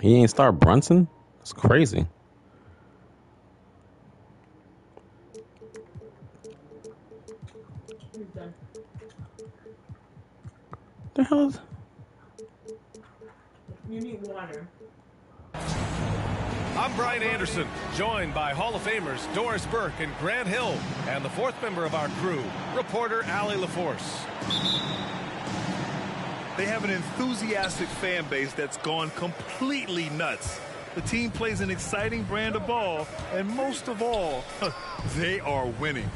He ain't start Brunson? That's crazy. The hell is... You need water. I'm Brian Anderson, joined by Hall of Famers Doris Burke and Grant Hill, and the fourth member of our crew, reporter Allie LaForce. They have an enthusiastic fan base that's gone completely nuts. The team plays an exciting brand of ball, and most of all, they are winning.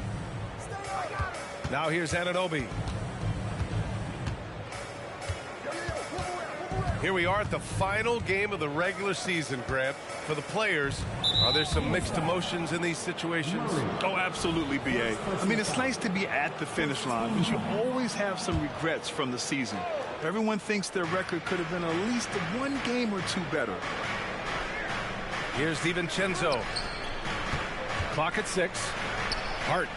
Now here's Anunoby. Here we are at the final game of the regular season, Grant. For the players, are there some mixed emotions in these situations? Oh, absolutely, B.A. I mean, it's nice to be at the finish line, but you always have some regrets from the season. Everyone thinks their record could have been at least one game or two better. Here's DiVincenzo. Clock at 6. Hart.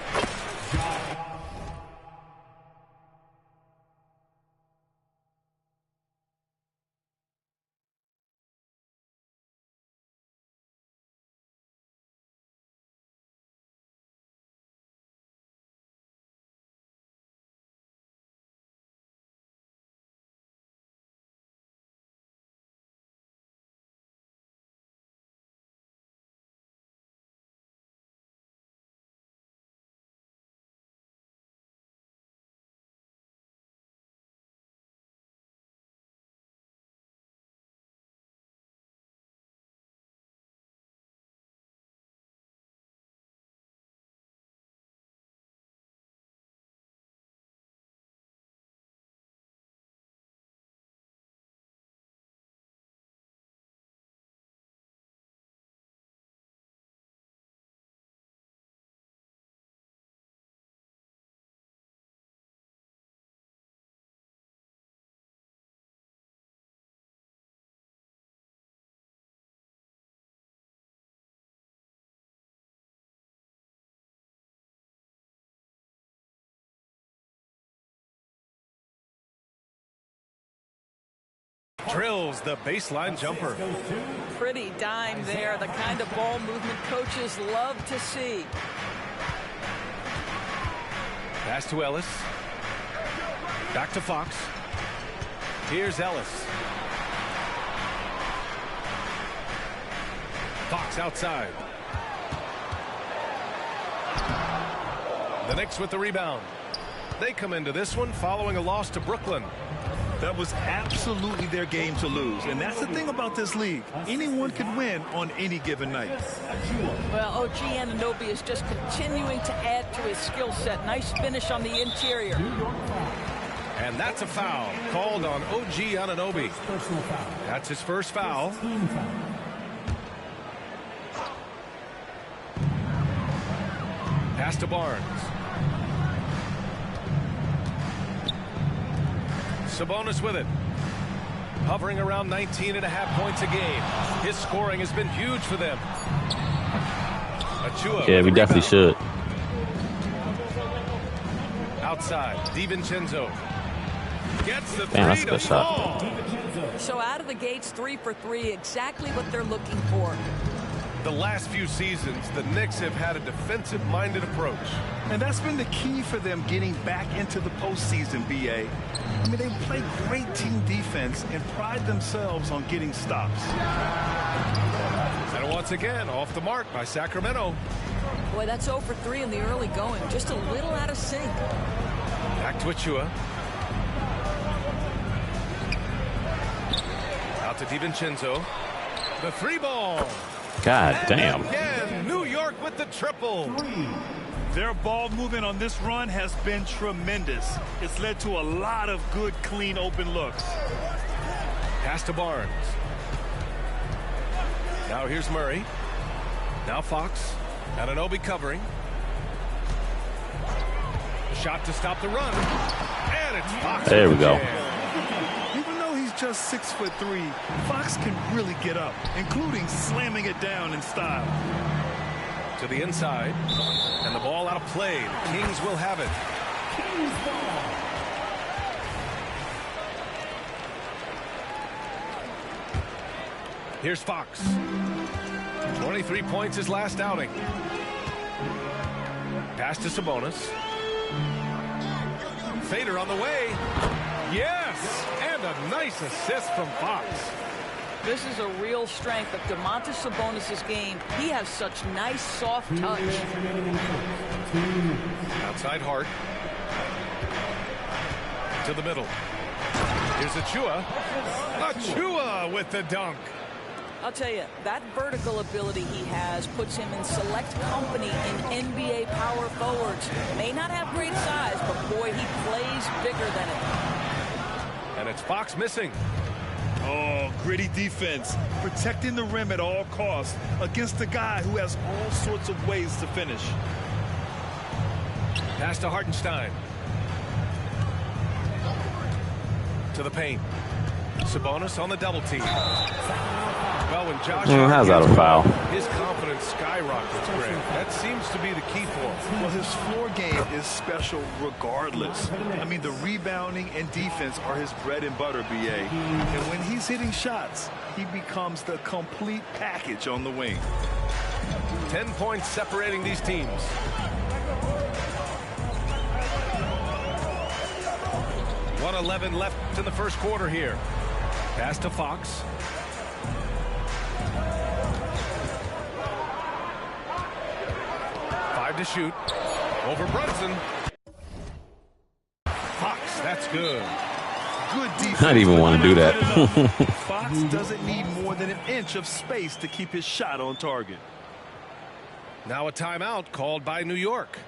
Drills the baseline jumper. Pretty dime there, the kind of ball movement coaches love to see. Pass to Ellis. Back to Fox. Here's Ellis. Fox outside. The Knicks with the rebound. They come into this one following a loss to Brooklyn. That was absolutely their game to lose. And that's the thing about this league. Anyone can win on any given night. Well, OG Anunoby is just continuing to add to his skill set. Nice finish on the interior. And that's a foul called on OG Anunoby. That's his first foul. Pass to Barnes. Sabonis with it. Hovering around 19.5 points a game. His scoring has been huge for them. Achua. Yeah, we definitely should. Outside, DiVincenzo. Gets the Man, that's three a good to shot. fall. So out of the gates, 3 for 3, exactly what they're looking for. The last few seasons, the Knicks have had a defensive-minded approach. And that's been the key for them getting back into the postseason, B.A. I mean, they play great team defense and pride themselves on getting stops. And once again, off the mark by Sacramento. Boy, that's 0 for 3 in the early going. Just a little out of sync. Back to Achua. Out to DiVincenzo. The 3-ball. God And damn. again, New York with the triple. Their ball movement on this run has been tremendous. It's led to a lot of good, clean, open looks. Pass to Barnes. Now here's Murray. Now Fox. Anunoby covering. Shot to stop the run. And it's Fox. There we with the go. jam. Even though he's just 6'3", Fox can really get up, including slamming it down in style. To the inside. And the ball out of play. The Kings will have it. Here's Fox. 23 points his last outing. Pass to Sabonis. Fader on the way. Yes! And a nice assist from Fox. This is a real strength of Domantas Sabonis' game. He has such nice, soft touch. Outside Hart. To the middle. Here's Achua. Achua with the dunk. I'll tell you, that vertical ability he has puts him in select company in NBA power forwards. May not have great size, but boy, he plays bigger than it. And it's Fox missing. Oh, gritty defense, protecting the rim at all costs against a guy who has all sorts of ways to finish. Pass to Hartenstein. To the paint. Sabonis on the double team. Well, when Josh How's that a foul? his confidence skyrockets, Greg. That seems to be the key for him. Well, his floor game is special regardless. I mean, the rebounding and defense are his bread and butter, B.A. And when he's hitting shots, he becomes the complete package on the wing. 10 points separating these teams. .111 left in the first quarter here. Pass to Fox. To shoot over Brunson. Fox, that's good. Good defense. I didn't even want to do that. Fox doesn't need more than an inch of space to keep his shot on target. Now a timeout called by New York.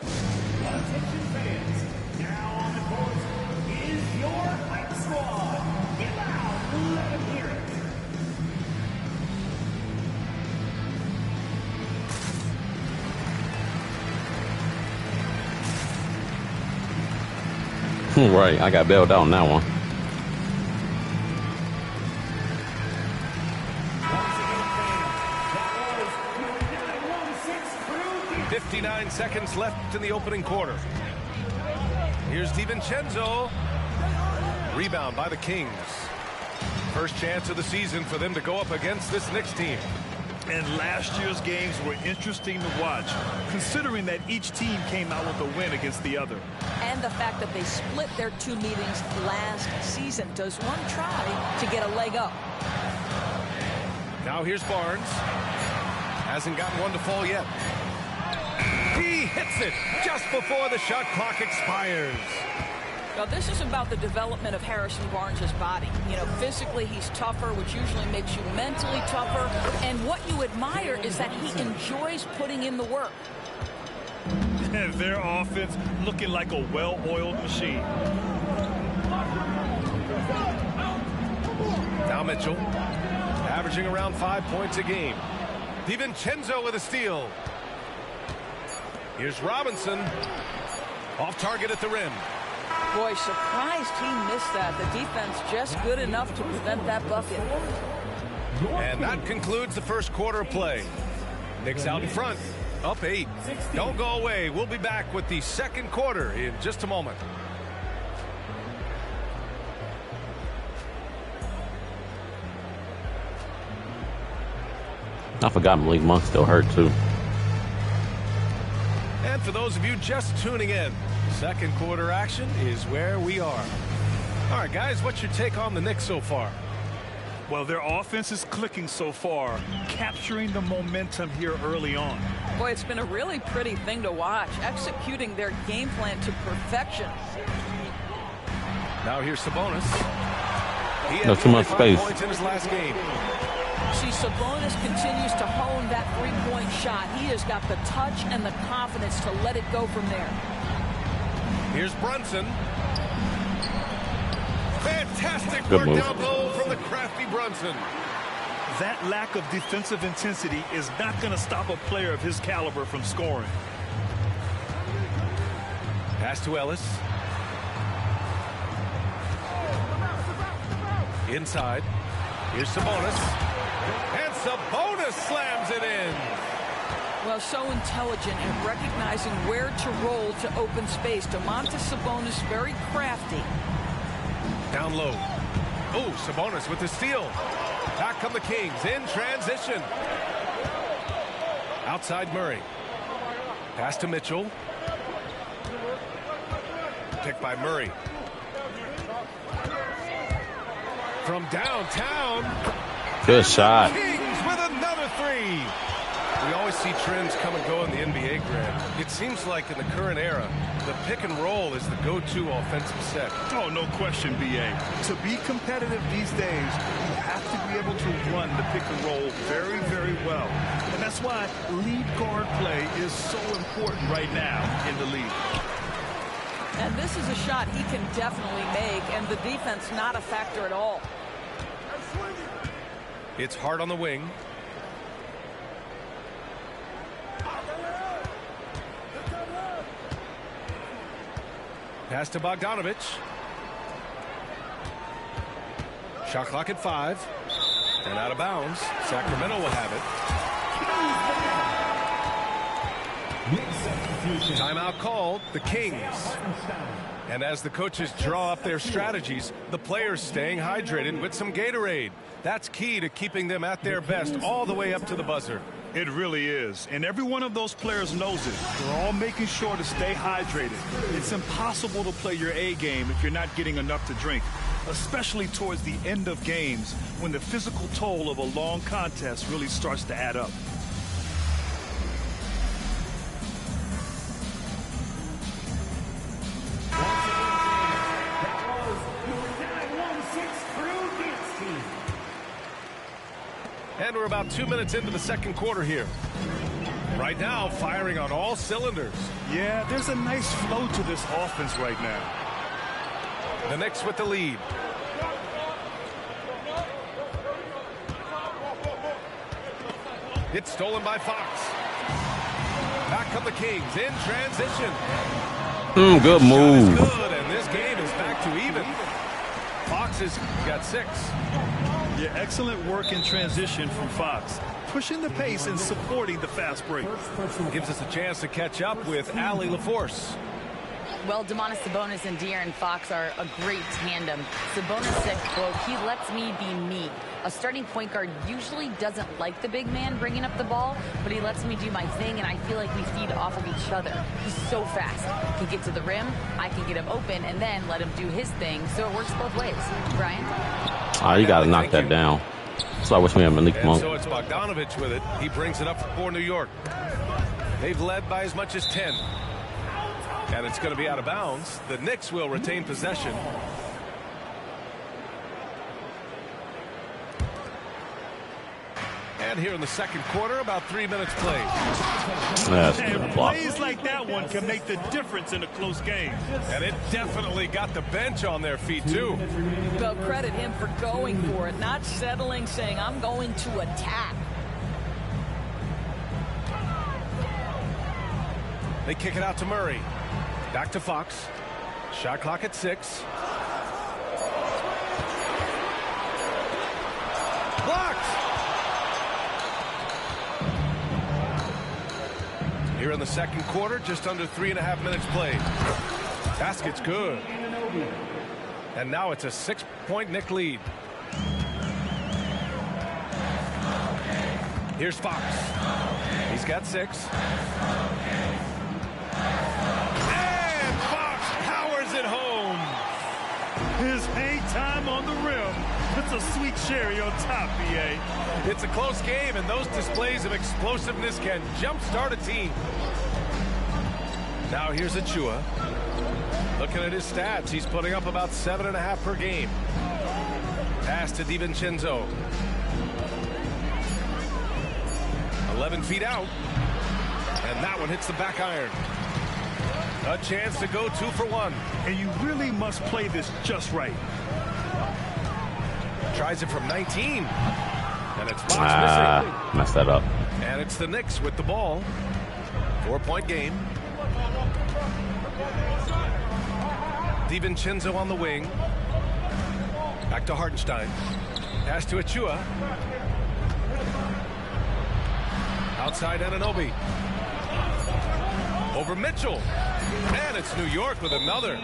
Attention fans, now on the court is your hype squad. Get loud, let them hear it. Right, I got bailed out on that one. 59 seconds left in the opening quarter. Here's DiVincenzo. Rebound by the Kings. First chance of the season for them to go up against this Knicks team. And last year's games were interesting to watch, considering that each team came out with a win against the other. And the fact that they split their 2 meetings last season. Does one try to get a leg up? Now here's Barnes. Hasn't gotten one to fall yet. He hits it just before the shot clock expires. Now, this is about the development of Harrison Barnes' body. You know, physically he's tougher, which usually makes you mentally tougher. And what you admire is that he enjoys putting in the work. And their offense looking like a well-oiled machine. Now Mitchell, averaging around 5 points a game. DiVincenzo with a steal. Here's Robinson. Off target at the rim. Boy, surprised he missed that. The defense just good enough to prevent that bucket. And that concludes the first quarter of play. Knicks out in front, up 8. Don't go away. We'll be back with the second quarter in just a moment. I forgot Malik Monk still hurt too. And for those of you just tuning in, second quarter action is where we are. All right, guys, what's your take on the Knicks so far? Well, their offense is clicking so far, capturing the momentum here early on. Boy, it's been a really pretty thing to watch, executing their game plan to perfection. Now here's Sabonis. He had No, too much 25 space. points in his last game. See, Sabonis continues to hone that three-point shot. He has got the touch and the confidence to let it go from there. Here's Brunson. Fantastic Good work move. down low from the crafty Brunson. That lack of defensive intensity is not going to stop a player of his caliber from scoring. Pass to Ellis. Inside. Here's Sabonis. And Sabonis slams it in. Well, so intelligent in recognizing where to roll to open space. Domantas Sabonis, very crafty. Down low. Oh, Sabonis with the steal. Back come the Kings in transition. Outside Murray. Pass to Mitchell. Picked by Murray. From downtown. Good shot. Kings with another three. We always see trends come and go in the NBA, Grant. It seems like in the current era, the pick and roll is the go-to offensive set. Oh, no question, B.A. To be competitive these days, you have to be able to run the pick and roll very, very well. And that's why lead guard play is so important right now in the league. And this is a shot he can definitely make, and the defense not a factor at all. It's hard on the wing. Pass to Bogdanovich. Shot clock at 5. And out of bounds. Sacramento will have it. Timeout called. The Kings. And as the coaches draw up their strategies, the players staying hydrated with some Gatorade. That's key to keeping them at their best all the way up to the buzzer. It really is. And every one of those players knows it. They're all making sure to stay hydrated. It's impossible to play your A game if you're not getting enough to drink, especially towards the end of games when the physical toll of a long contest really starts to add up. And we're about 2 minutes into the second quarter here. Right now, firing on all cylinders. Yeah, there's a nice flow to this offense right now. The Knicks with the lead. It's stolen by Fox. Back come the Kings in transition. Good move. Shot is good, and this game is back to even. Fox has got 6. Yeah, excellent work in transition from Fox. Pushing the pace and supporting the fast break. Gives us a chance to catch up with Allie LaForce. Well, Domantas Sabonis and De'Aaron Fox are a great tandem. Sabonis said, quote, "He lets me be me. A starting point guard usually doesn't like the big man bringing up the ball, but he lets me do my thing, and I feel like we feed off of each other. He's so fast. Can get to the rim, I can get him open, and then let him do his thing, so it works both ways." Brian? Oh, you got to knock that down. So I wish we had Malik And Monk. so it's Bogdanovich with it. He brings it up for New York. They've led by as much as 10. And it's going to be out of bounds. The Knicks will retain possession. And here in the second quarter, about 3 minutes played. That's a And good block. plays like that one can make the difference in a close game. And it definitely got the bench on their feet, too. Well, credit him for going for it, not settling, saying, "I'm going to attack." They kick it out to Murray. Back to Fox. Shot clock at 6. Blocked! Here in the second quarter, just under 3.5 minutes played. Basket's good. And now it's a 6-point Knick lead. Here's Fox. He's got 6. And Fox powers it home. His hang time on the rim. It's a sweet cherry on top, BA. It's a close game, and those displays of explosiveness can jumpstart a team. Now here's Achua. Looking at his stats, he's putting up about 7.5 per game. Pass to DiVincenzo. 11 feet out. And that one hits the back iron. A chance to go 2 for 1. And you really must play this just right. Tries it from 19. And it's Fox missing. Messed that up. And it's the Knicks with the ball. 4-point game. DiVincenzo on the wing. Back to Hartenstein. Pass to Achua. Outside Anunoby. Over Mitchell. And it's New York with another.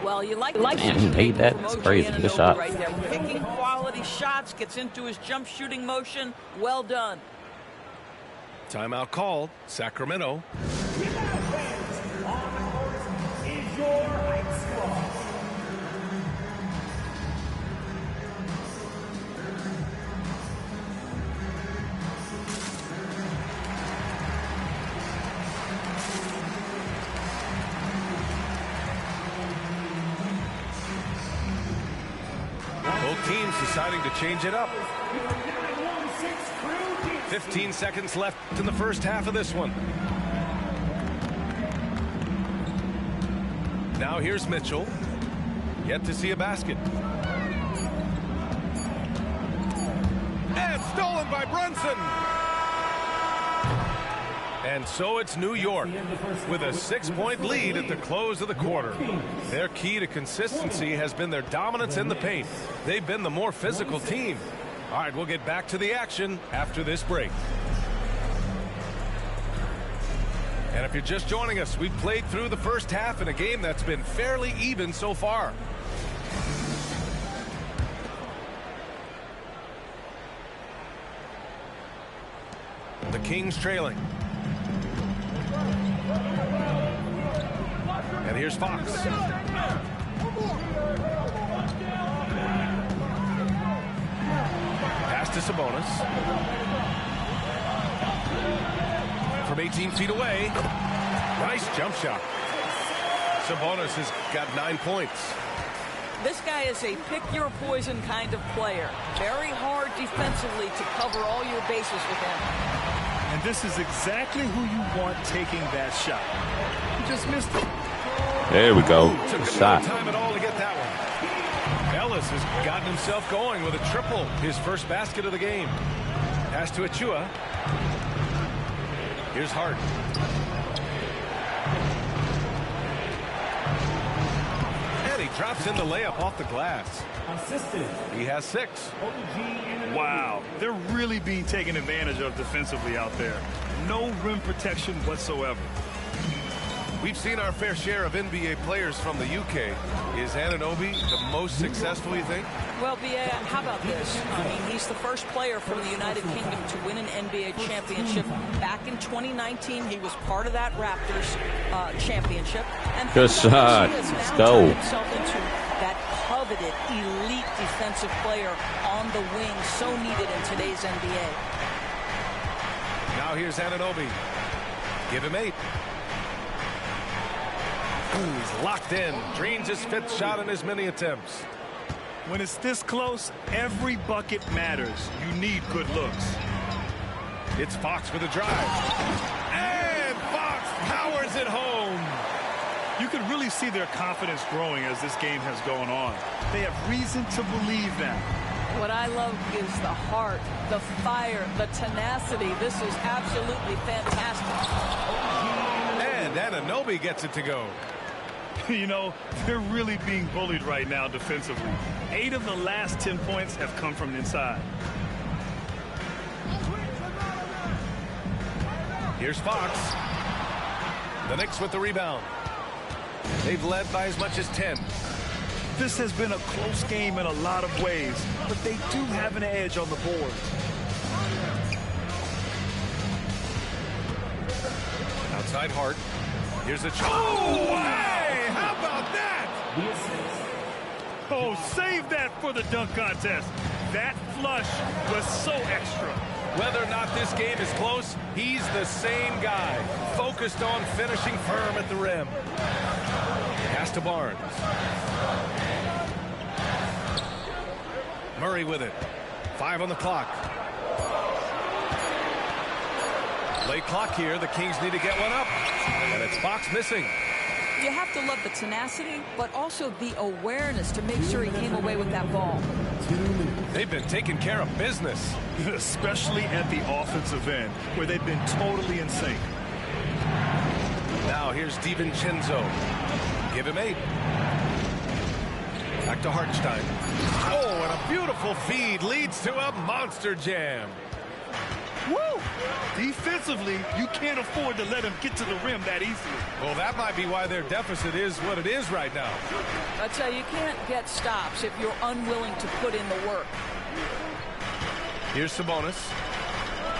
Well, you like Damn, he made that. It's crazy. Good shot. Right there. Picking quality shots, gets into his jump shooting motion. Well done. Timeout called. Sacramento. On the court is your Hype Squad. Both teams deciding to change it up. 15 seconds left in the first half of this one. Now here's Mitchell. Yet to see a basket. And stolen by Brunson. And so it's New York with a 6-point lead at the close of the quarter. Their key to consistency has been their dominance in the paint. They've been the more physical team. All right, we'll get back to the action after this break. And if you're just joining us, we've played through the first half in a game that's been fairly even so far. The Kings trailing. And here's Fox. Pass to Sabonis. From 18 feet away. Nice jump shot. Sabonis has got 9 points. This guy is a pick-your-poison kind of player. Very hard defensively to cover all your bases with him. And this is exactly who you want taking that shot. You just missed it. There we go. Took Good him shot. no time at all to get that one. Ellis has gotten himself going with a triple, his first basket of the game. Pass to Achua. Here's Hart. And he drops in the layup off the glass. He has 6. Wow, they're really being taken advantage of defensively out there. No rim protection whatsoever. We've seen our fair share of NBA players from the UK. Is Anunoby the most successful, you think? Well, B.A., how about this? I mean, he's the first player from the United Kingdom to win an NBA championship. Back in 2019, he was part of that Raptors championship. And Good shot. Let's go. Himself into that coveted elite defensive player on the wing, so needed in today's NBA. Now here's Anunoby. Give him 8. He's locked in. Drains his 5th shot in his many attempts. When it's this close, every bucket matters. You need good looks. It's Fox with a drive. And Fox powers it home. You can really see their confidence growing as this game has gone on. They have reason to believe that. What I love is the heart, the fire, the tenacity. This is absolutely fantastic. And Anunoby gets it to go. You know, they're really being bullied right now defensively. 8 of the last 10 points have come from inside. Here's Fox. The Knicks with the rebound. They've led by as much as 10. This has been a close game in a lot of ways, but they do have an edge on the board. Outside Hart. Here's a oh, hey! How about that? Oh, save that for the dunk contest. That flush was so extra. Whether or not this game is close, he's the same guy, focused on finishing firm at the rim. Pass to Barnes. Murray with it. 5 on the clock. Late clock here. The Kings need to get one up. And it's Fox missing. You have to love the tenacity, but also the awareness to make sure he came away with that ball. They've been taking care of business. Especially at the offensive end, where they've been totally in sync. Now here's DiVincenzo. Give him 8. Back to Hartenstein. Oh, and a beautiful feed leads to a monster jam. Woo! Defensively, you can't afford to let him get to the rim that easily. Well, that might be why their deficit is what it is right now. I tell you, you can't get stops if you're unwilling to put in the work. Here's Sabonis.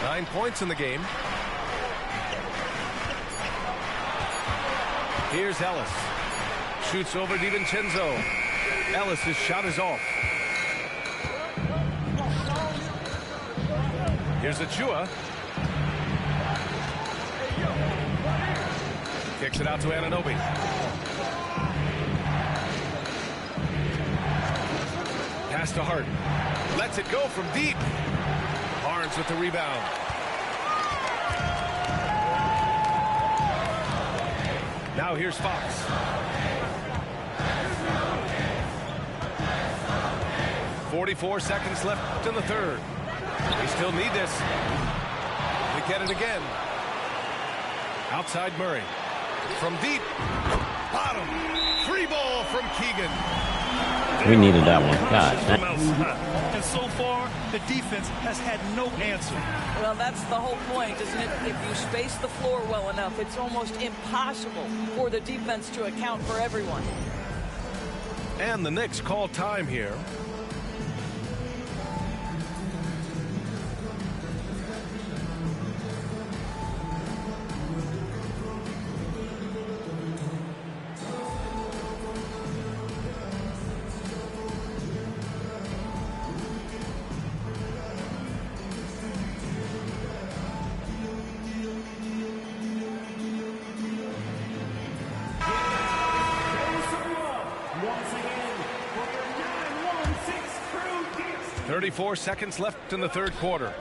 9 points in the game. Here's Ellis. Shoots over DiVincenzo. Ellis' shot is off. Here's Achua. Kicks it out to Anunoby. Pass to Hart. Lets it go from deep. Barnes with the rebound. Now here's Fox. .44 seconds left in the third. We still need this. They get it again. Outside Murray. From deep. Bottom. Free ball from Keegan. We needed that one. God. And so far, the defense has had no answer. Well, that's the whole point, isn't it? If you space the floor well enough, it's almost impossible for the defense to account for everyone. And the Knicks call time here. Once again, for your 916 crew, 34 seconds left in the third quarter.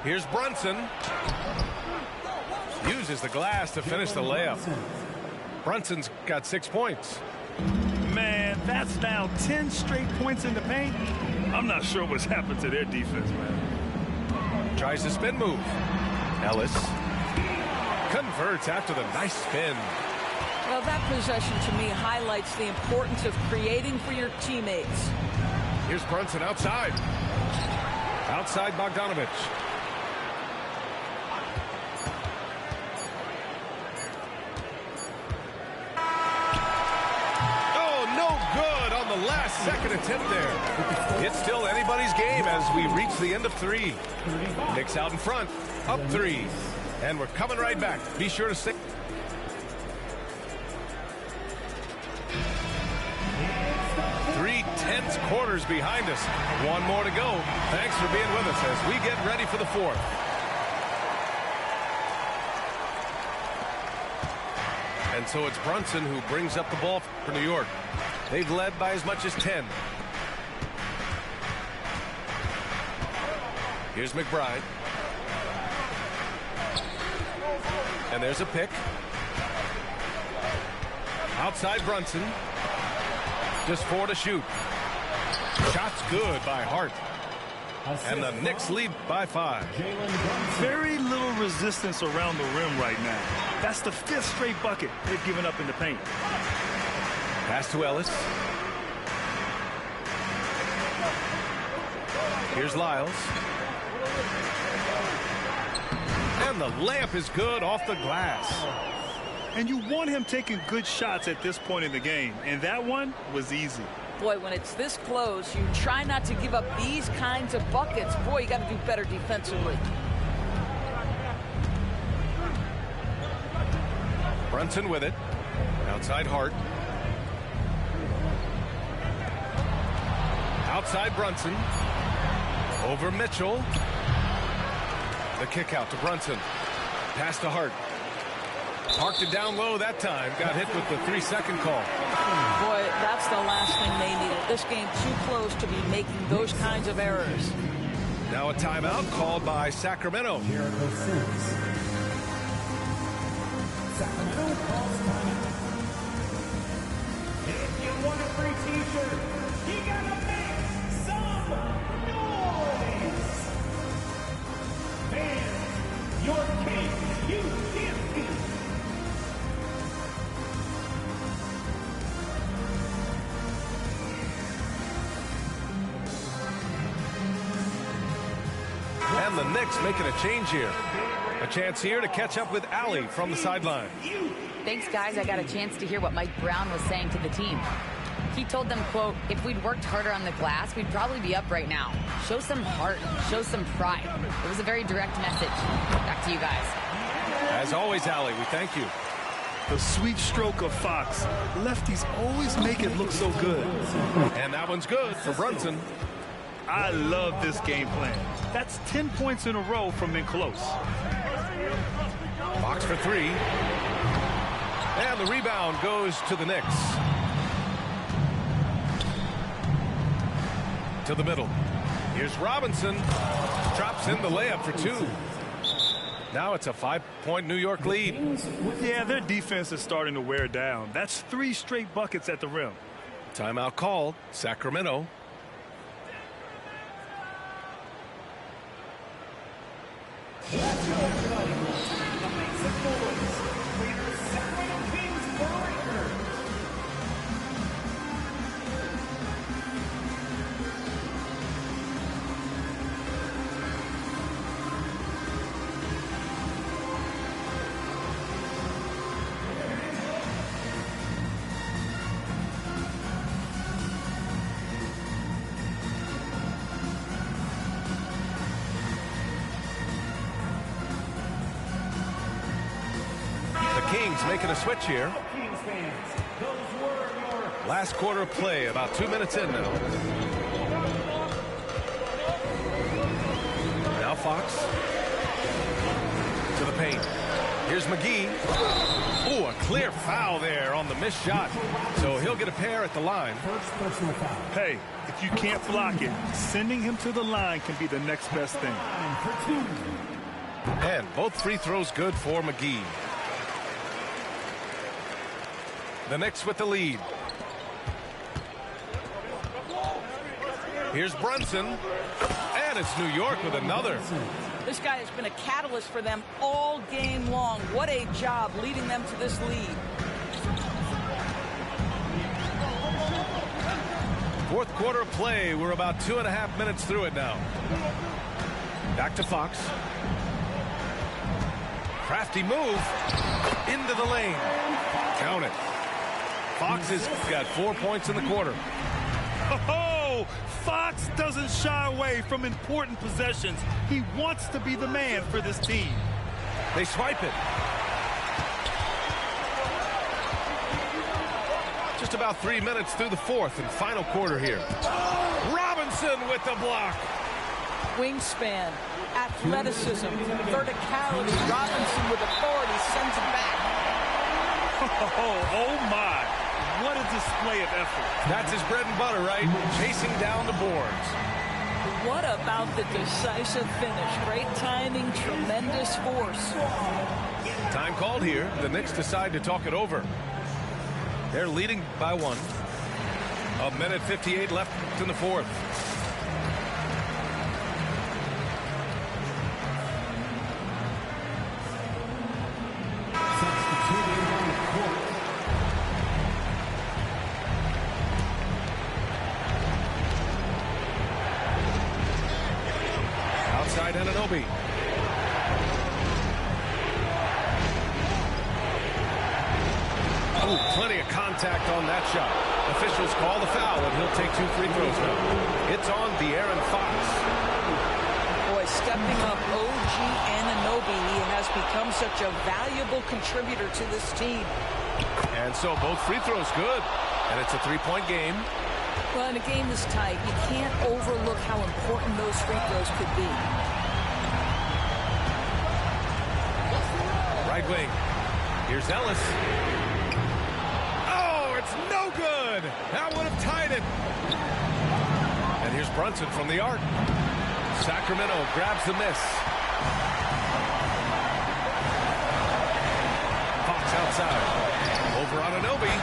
Here's Brunson. Uses the glass to finish the layup. Brunson's got 6 points. Man, that's now 10 straight points in the paint. I'm not sure what's happened to their defense, man. Tries the spin move. Ellis converts after the nice spin. Well, that possession to me highlights the importance of creating for your teammates. Here's Brunson outside. Outside Bogdanovich. Oh, no good on the last second attempt there. It's still anybody's game as we reach the end of 3. Knicks out in front, up 3. And we're coming right back. Be sure to stick. 3 tense quarters behind us. 1 more to go. Thanks for being with us as we get ready for the 4th. And so it's Brunson who brings up the ball for New York. They've led by as much as 10. Here's McBride. And there's a pick. Outside Brunson. Just 4 to shoot. Shots good by Hart. And the Knicks lead by 5. Very little resistance around the rim right now. That's the 5th straight bucket they've given up in the paint. Pass to Ellis. Here's Lyles. And the layup is good off the glass. And you want him taking good shots at this point in the game. And that one was easy. Boy, when it's this close, you try not to give up these kinds of buckets. Boy, you got to do better defensively. Brunson with it. Outside Hart. Outside Brunson. Over Mitchell. The kick out to Brunson. Pass to Hart. Parked it down low that time. Got hit with the 3-second call. Boy, that's the last thing they needed. This game too close to be making those kinds of errors. Now a timeout called by Sacramento. Sacramento calls timeout. If you want a free t-shirt, you gotta make some noise. Fans, your king, you champion. And the Knicks making a change here. A chance here to catch up with Allie from the sideline. Thanks, guys. I got a chance to hear what Mike Brown was saying to the team. He told them, quote, if we'd worked harder on the glass, we'd probably be up right now. Show some heart. Show some pride. It was a very direct message. Back to you guys. As always, Allie, we thank you. The sweet stroke of Fox. Lefties always make it look so good. And that one's good for Brunson. I love this game plan. That's 10 points in a row from in close. Fox for 3. And the rebound goes to the Knicks. To the middle. Here's Robinson. Drops in the layup for 2. Now it's a 5-point New York lead. Yeah, their defense is starting to wear down. That's 3 straight buckets at the rim. Timeout called. Sacramento. Kings making a switch here. Last quarter of play, about 2 minutes in now. Now Fox to the paint. Here's McGee. Ooh, a clear foul there on the missed shot. So he'll get a pair at the line. Hey, if you can't block it, sending him to the line can be the next best thing. And both free throws good for McGee. The Knicks with the lead. Here's Brunson. And it's New York with another. This guy has been a catalyst for them all game long. What a job leading them to this lead. Fourth quarter of play. We're about 2.5 minutes through it now. Back to Fox. Crafty move. Into the lane. Count it. Fox has got 4 points in the quarter. Oh, Fox doesn't shy away from important possessions. He wants to be the man for this team. They swipe it. Just about 3 minutes through the fourth and final quarter here. Robinson with the block. Wingspan, athleticism, verticality. Robinson with authority sends it back. Oh my. What a display of effort. That's his bread and butter, right? Chasing down the boards. What about the decisive finish? Great timing, tremendous force. Time called here. The Knicks decide to talk it over. They're leading by 1. 1:58 left in the fourth. Outside Anunoby. Oh, plenty of contact on that shot. Officials call the foul, and he'll take 2 free throws now. It's on De'Aaron Fox. Boy, stepping up OG Anunoby. He has become such a valuable contributor to this team. And so both free throws good. And it's a three-point game. Well, in a game this tight, you can't overlook how important those free throws could be. Right wing. Here's Ellis. Oh, it's no good. That would have tied it. And here's Brunson from the arc. Sacramento grabs the miss. Fox outside. Over Anunoby.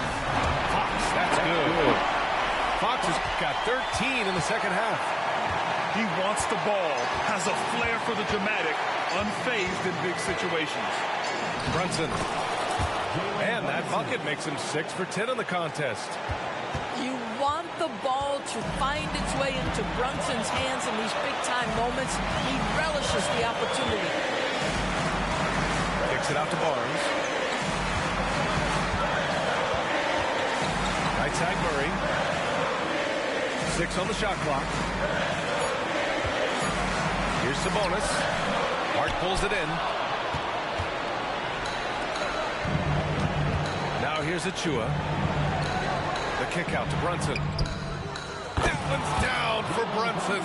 Fox, that's good. Fox has got 13 in the second half. He wants the ball, has a flair for the dramatic, unfazed in big situations. Brunson. And that bucket makes him 6 for 10 in the contest. You want the ball to find its way into Brunson's hands in these big-time moments. He relishes the opportunity. Kicks it out to Barnes. Right side Murray. 6 on the shot clock. Here's Sabonis. Hart pulls it in. Now here's Achua. The kick out to Brunson. That one's down for Brunson.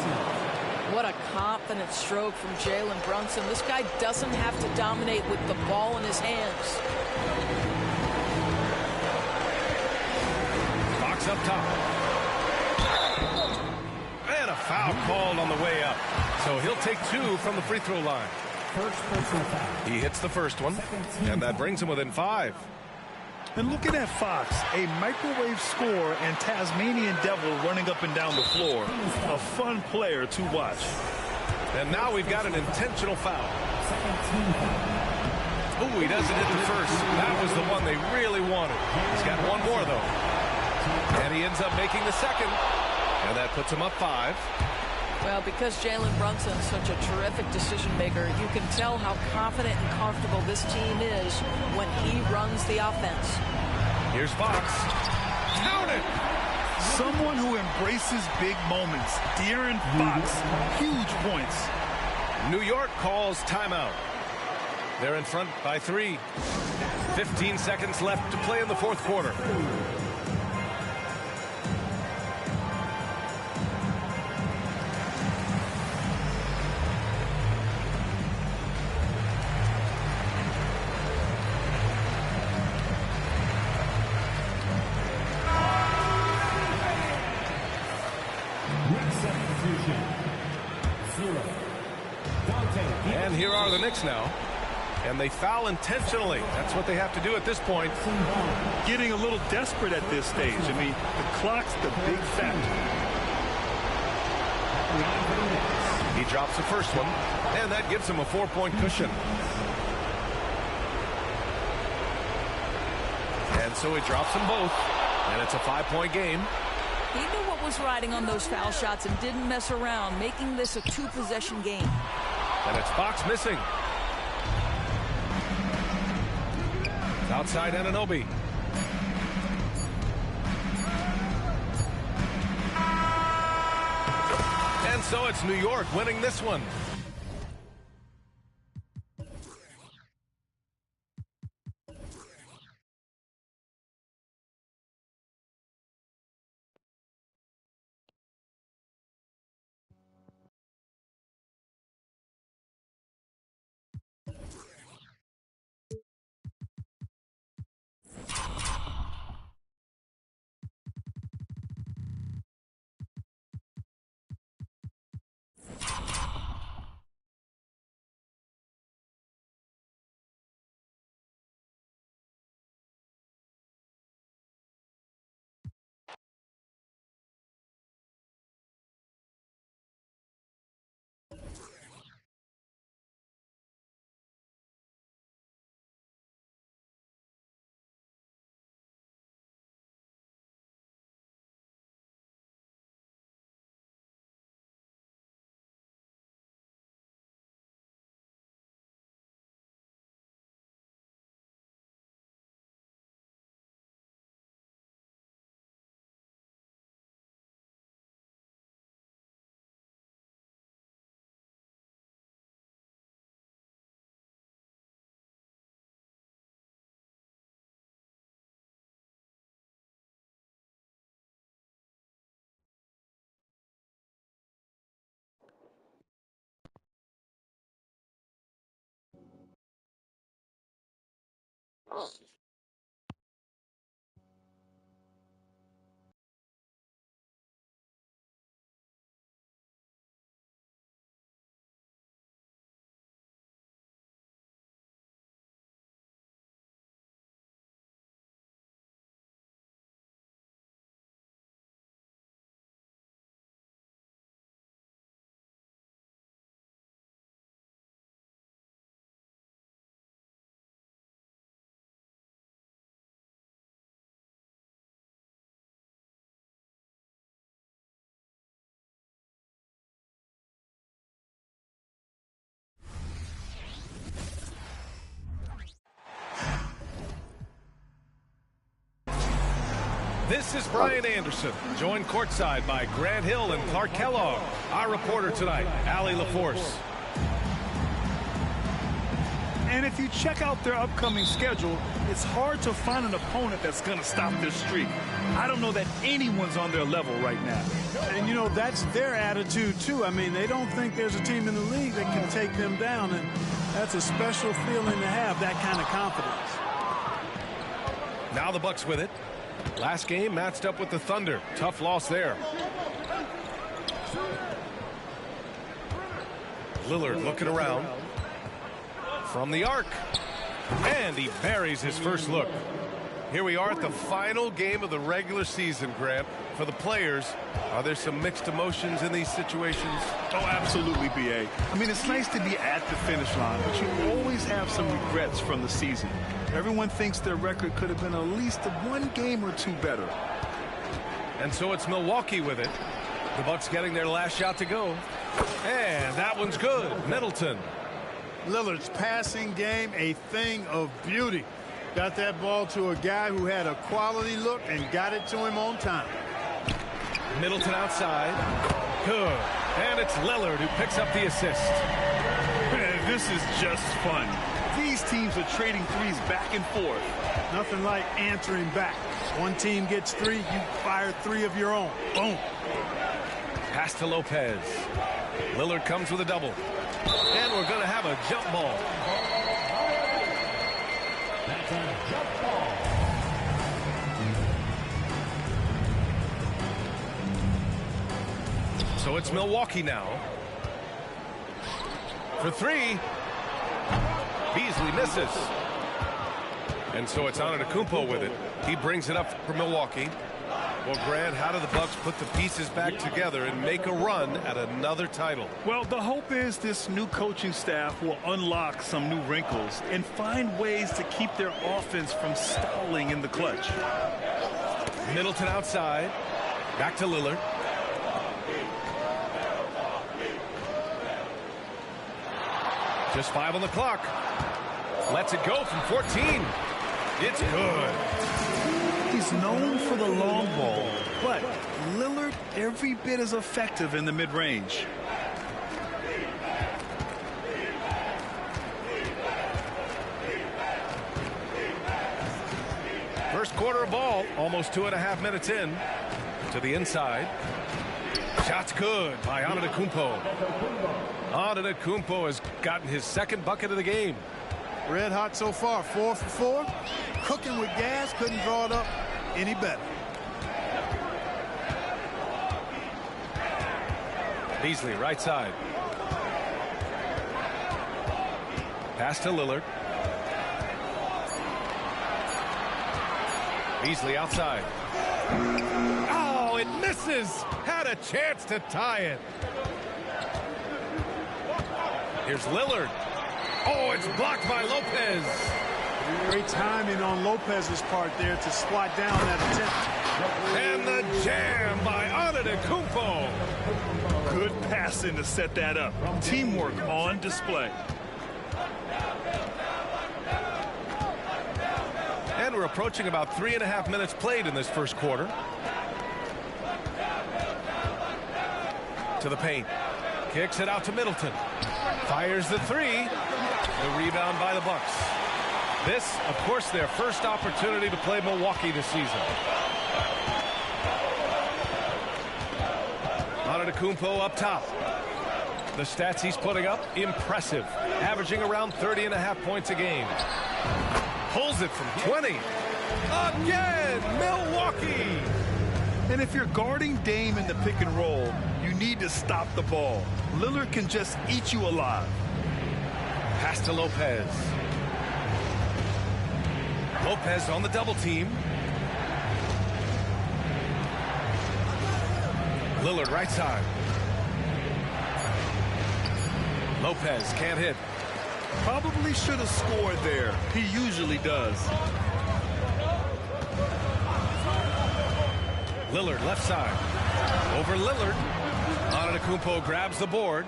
What a confident stroke from Jalen Brunson. This guy doesn't have to dominate with the ball in his hands. Fox up top. And a foul called on the way up. So he'll take 2 from the free throw line. He hits the first one, and that brings him within 5. And looking at Fox, a microwave scorer and Tasmanian devil running up and down the floor. A fun player to watch. And now we've got an intentional foul. Oh, he doesn't hit the first. That was the one they really wanted. He's got one more, though. And he ends up making the second. And that puts him up 5. Well, because Jalen Brunson is such a terrific decision maker, you can tell how confident and comfortable this team is when he runs the offense. Here's Fox. Count it! Someone who embraces big moments. De'Aaron Fox, huge points. New York calls timeout. They're in front by 3. 15 seconds left to play in the fourth quarter. And here are the Knicks now. And they foul intentionally. That's what they have to do at this point. Getting a little desperate at this stage. I mean, the clock's the big factor. He drops the first one, and that gives him a 4-point cushion. And so he drops them both, and it's a 5-point game. He knew what was riding on those foul shots and didn't mess around, making this a 2-possession game. And it's Fox missing. Outside Anunoby. And so it's New York winning this one. This is Brian Anderson, joined courtside by Grant Hill and Clark Kellogg. Our reporter tonight, Allie LaForce. And if you check out their upcoming schedule, it's hard to find an opponent that's going to stop their streak. I don't know that anyone's on their level right now. And, you know, that's their attitude, too. I mean, they don't think there's a team in the league that can take them down, and that's a special feeling to have, that kind of confidence. Now the Bucks with it. Last game matched up with the Thunder. Tough loss there. Lillard looking around. From the arc. And he buries his first look. Here we are at the final game of the regular season, Grant. For the players, are there some mixed emotions in these situations? Oh, absolutely, B.A. I mean, it's nice to be at the finish line, but you always have some regrets from the season. Everyone thinks their record could have been at least one game or two better. And so it's Milwaukee with it. The Bucks getting their last shot to go. And that one's good. Middleton. Lillard's passing game, a thing of beauty. Got that ball to a guy who had a quality look and got it to him on time. Middleton outside. Good. And it's Lillard who picks up the assist. This is just fun. These teams are trading threes back and forth. Nothing like answering back. One team gets three, you fire three of your own. Boom. Pass to Lopez. Lillard comes with a double. And we're going to have a jump ball. That's a jump ball. So it's Milwaukee now. For three. Beasley misses. And so it's Antetokounmpo with it. He brings it up for Milwaukee. Well, Grant, how do the Bucks put the pieces back together and make a run at another title? Well, the hope is this new coaching staff will unlock some new wrinkles and find ways to keep their offense from stalling in the clutch. Middleton outside. Back to Lillard. Just 5 on the clock. Lets it go from 14. It's good. He's known for the long ball, but Lillard every bit as effective in the mid-range. First quarter of ball, almost 2.5 minutes in. To the inside. Shot's good by Antetokounmpo. Antetokounmpo has gotten his second bucket of the game. Red hot so far, 4 for 4. Cooking with gas, couldn't draw it up any better. Beasley right side. Pass to Lillard. Beasley outside. Oh, it misses. Had a chance to tie it. Here's Lillard. Oh, it's blocked by Lopez. Great timing on Lopez's part there to squat down that attempt. And the jam by Antetokounmpo. Good passing to set that up. Teamwork on display. And we're approaching about 3.5 minutes played in this first quarter. To the paint. Kicks it out to Middleton. Fires the three. The rebound by the Bucks. This, of course, their first opportunity to play Milwaukee this season. Antetokounmpo up top. The stats he's putting up, impressive. Averaging around 30.5 points a game. Pulls it from 20. Again, Milwaukee. And if you're guarding Dame in the pick and roll, you need to stop the ball. Lillard can just eat you alive. Pass to Lopez. Lopez on the double team. Lillard right side. Lopez can't hit. Probably should have scored there. He usually does. Lillard left side. Over Lillard. Antetokounmpo grabs the board.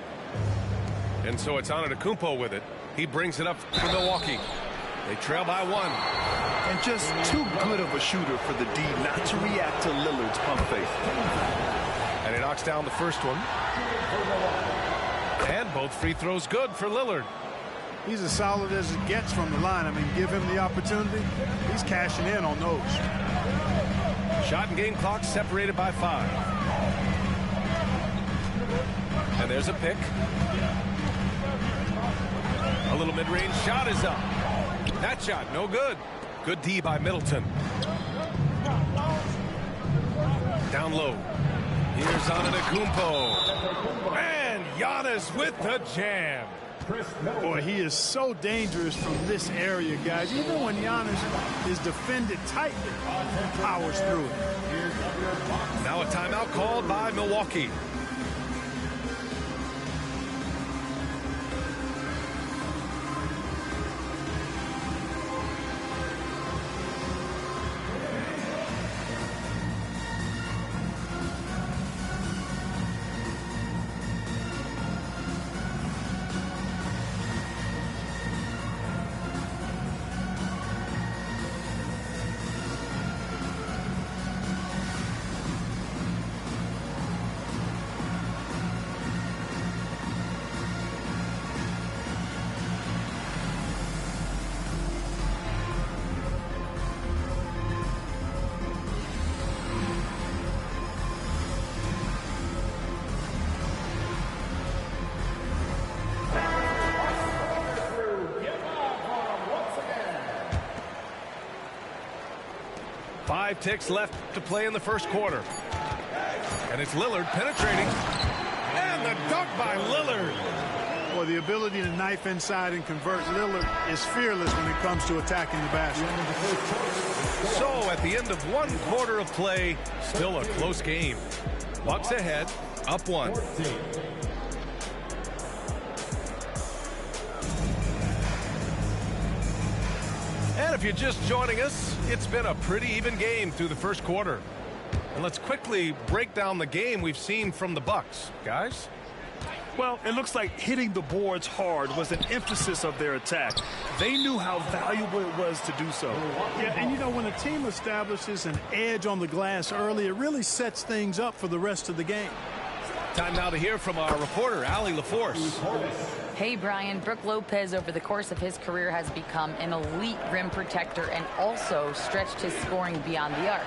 And so it's Antetokounmpo with it. He brings it up for Milwaukee. They trail by 1. And just too good of a shooter for the D not to react to Lillard's pump fake. And he knocks down the first one. And both free throws good for Lillard. He's as solid as it gets from the line. I mean, give him the opportunity. He's cashing in on those. Shot and game clock separated by 5. And there's a pick. A little mid-range shot is up. That shot, no good. Good D by Middleton. Down low. Here's Antetokounmpo. And Giannis with the jam. Boy, he is so dangerous from this area, guys. Even when Giannis is defended tightly, he powers through it. Now a timeout called by Milwaukee. Five ticks left to play in the first quarter. And it's Lillard penetrating. And the dunk by Lillard. Boy, the ability to knife inside and convert. Lillard is fearless when it comes to attacking the basket. So at the end of 1 quarter of play, still a close game. Bucks ahead, up 1. And if you're just joining us, it's been a pretty even game through the first quarter. And let's quickly break down the game we've seen from the Bucks. Guys? Well, it looks like hitting the boards hard was an emphasis of their attack. They knew how valuable it was to do so. Yeah, and you know, when a team establishes an edge on the glass early, it really sets things up for the rest of the game. Time now to hear from our reporter, Allie LaForce. Hey, Brian. Brook Lopez, over the course of his career, has become an elite rim protector and also stretched his scoring beyond the arc.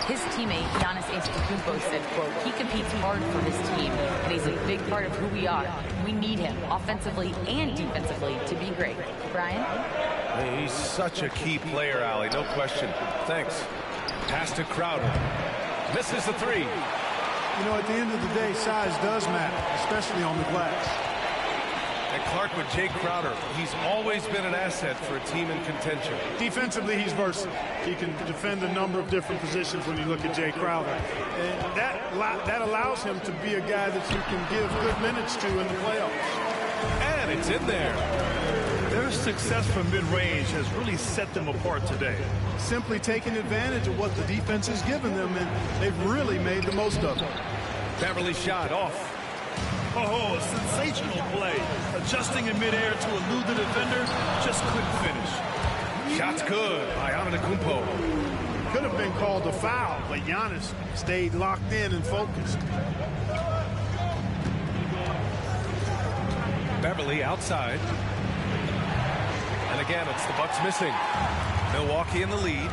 His teammate, Giannis Antetokounmpo, said, quote, he competes hard for his team, and he's a big part of who we are. We need him, offensively and defensively, to be great. Brian? He's such a key player, Allie, no question. Thanks. Pass to Crowder. Misses the 3. You know, at the end of the day, size does matter, especially on the glass. And Clark with Jake Crowder. He's always been an asset for a team in contention. Defensively, he's versatile. He can defend a number of different positions when you look at Jay Crowder. And that allows him to be a guy that you can give good minutes to in the playoffs. And it's in there. Their success from mid-range has really set them apart today. Simply taking advantage of what the defense has given them, and they've really made the most of it. Beverly shot off. Oh, a sensational play. Adjusting in midair to elude the defender, just couldn't finish. Shot's good by Antetokounmpo. Could have been called a foul, but Giannis stayed locked in and focused. Beverly outside. And again, it's the Bucks missing. Milwaukee in the lead.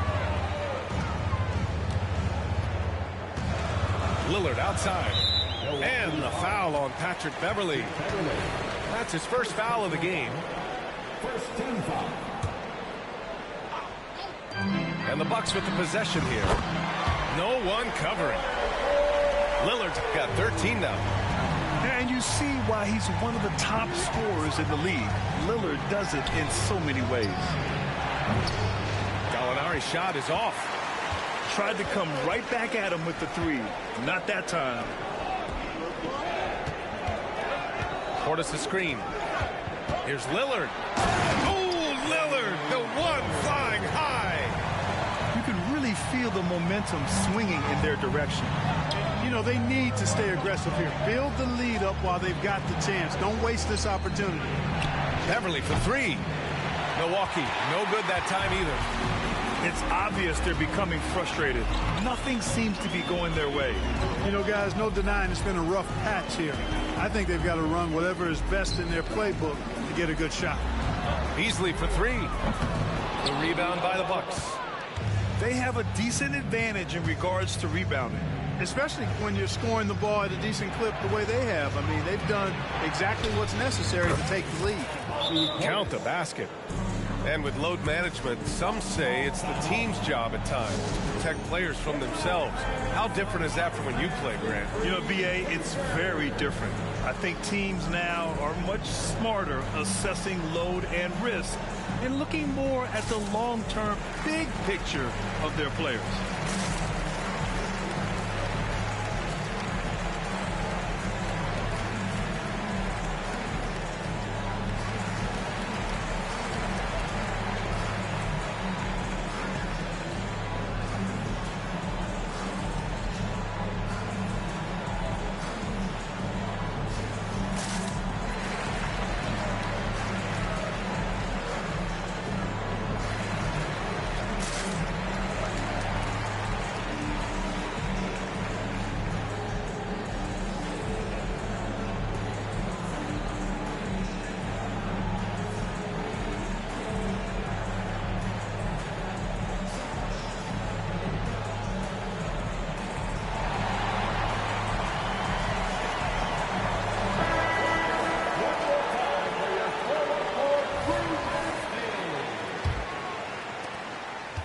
Lillard outside. And the foul on Patrick Beverly. That's his first foul of the game. First team foul. And the Bucks with the possession here. No one covering. Lillard's got 13 now. And you see why he's one of the top scorers in the league. Lillard does it in so many ways. Gallinari's shot is off. Tried to come right back at him with the three. Not that time. Portis' screen. Here's Lillard. Oh, Lillard, the one flying high. You can really feel the momentum swinging in their direction. You know, they need to stay aggressive here. Build the lead up while they've got the chance. Don't waste this opportunity. Beverly for three. Milwaukee, no good that time either. It's obvious they're becoming frustrated. Nothing seems to be going their way. You know, guys, no denying it's been a rough patch here. I think they've got to run whatever is best in their playbook to get a good shot. Beasley for three. The rebound by the Bucks. They have a decent advantage in regards to rebounding. Especially when you're scoring the ball at a decent clip the way they have. I mean, they've done exactly what's necessary to take the lead. Count the basket. And with load management, some say it's the team's job at times to protect players from themselves. How different is that from when you played, Grant? You know, BA, it's very different. I think teams now are much smarter assessing load and risk and looking more at the long-term big picture of their players.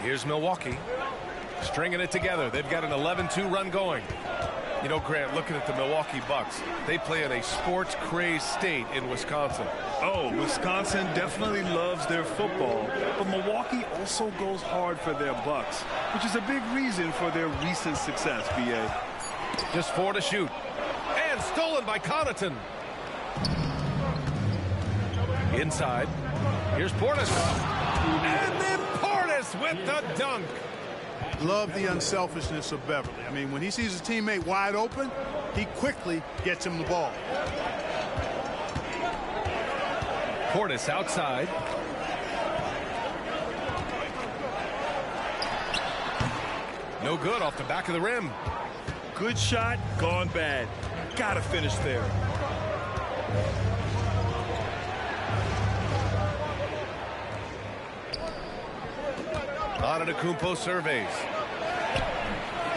Here's Milwaukee stringing it together. They've got an 11-2 run going. You know, Grant, looking at the Milwaukee Bucks, they play in a sports-crazed state in Wisconsin. Oh, Wisconsin definitely loves their football, but Milwaukee also goes hard for their Bucks, which is a big reason for their recent success, BA. Just 4 to shoot. And stolen by Connaughton. Inside. Here's Portis. And then Portis with the dunk. Love the unselfishness of Beverly. I mean, when he sees his teammate wide open, he quickly gets him the ball. Portis outside. No good off the back of the rim. Good shot, gone bad. Gotta finish there. Antetokounmpo surveys.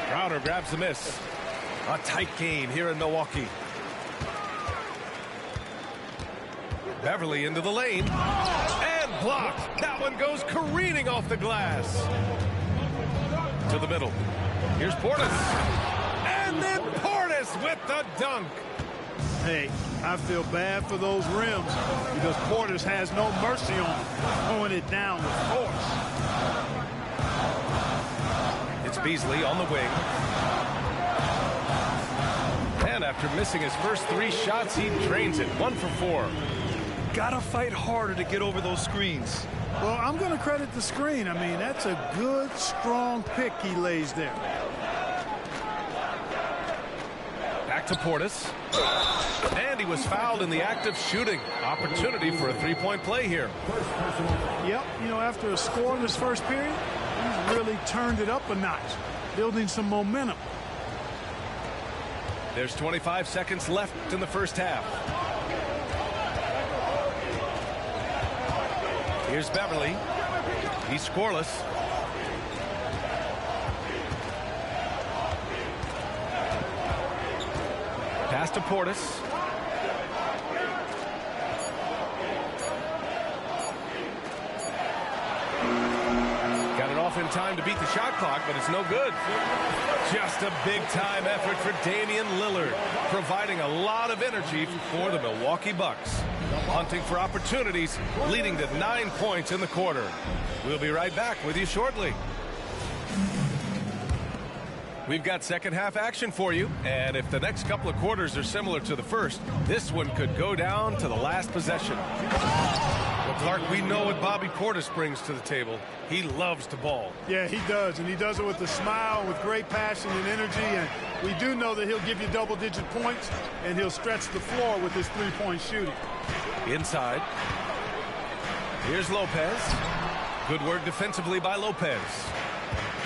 Crowder grabs the miss. A tight game here in Milwaukee. Beverly into the lane. And blocked. That one goes careening off the glass. To the middle. Here's Portis. And then Portis with the dunk. Hey, I feel bad for those rims because Portis has no mercy on them, throwing it down with force. It's Beasley on the wing. And after missing his first 3 shots, he drains it. 1 for 4. Gotta fight harder to get over those screens. Well, I'm going to credit the screen. I mean, that's a good, strong pick he lays there. Back to Portis. And he was fouled in the act of shooting. Opportunity for a 3-point play here. Yep, you know, after a score in this first period, he's really turned it up a notch, building some momentum. There's 25 seconds left in the first half. Here's Beverly. He's scoreless. Pass to Portis. Got it off in time to beat the shot clock, but it's no good. Just a big-time effort for Damian Lillard, providing a lot of energy for the Milwaukee Bucks. Hunting for opportunities, leading to 9 points in the quarter. We'll be right back with you shortly. We've got second half action for you, and if the next couple of quarters are similar to the first, this one could go down to the last possession. Well, Clark, we know what Bobby Portis brings to the table. He loves to ball. Yeah, he does, and he does it with a smile, with great passion and energy, and we do know that he'll give you double-digit points, and he'll stretch the floor with his three-point shooting. Inside. Here's Lopez. Good work defensively by Lopez.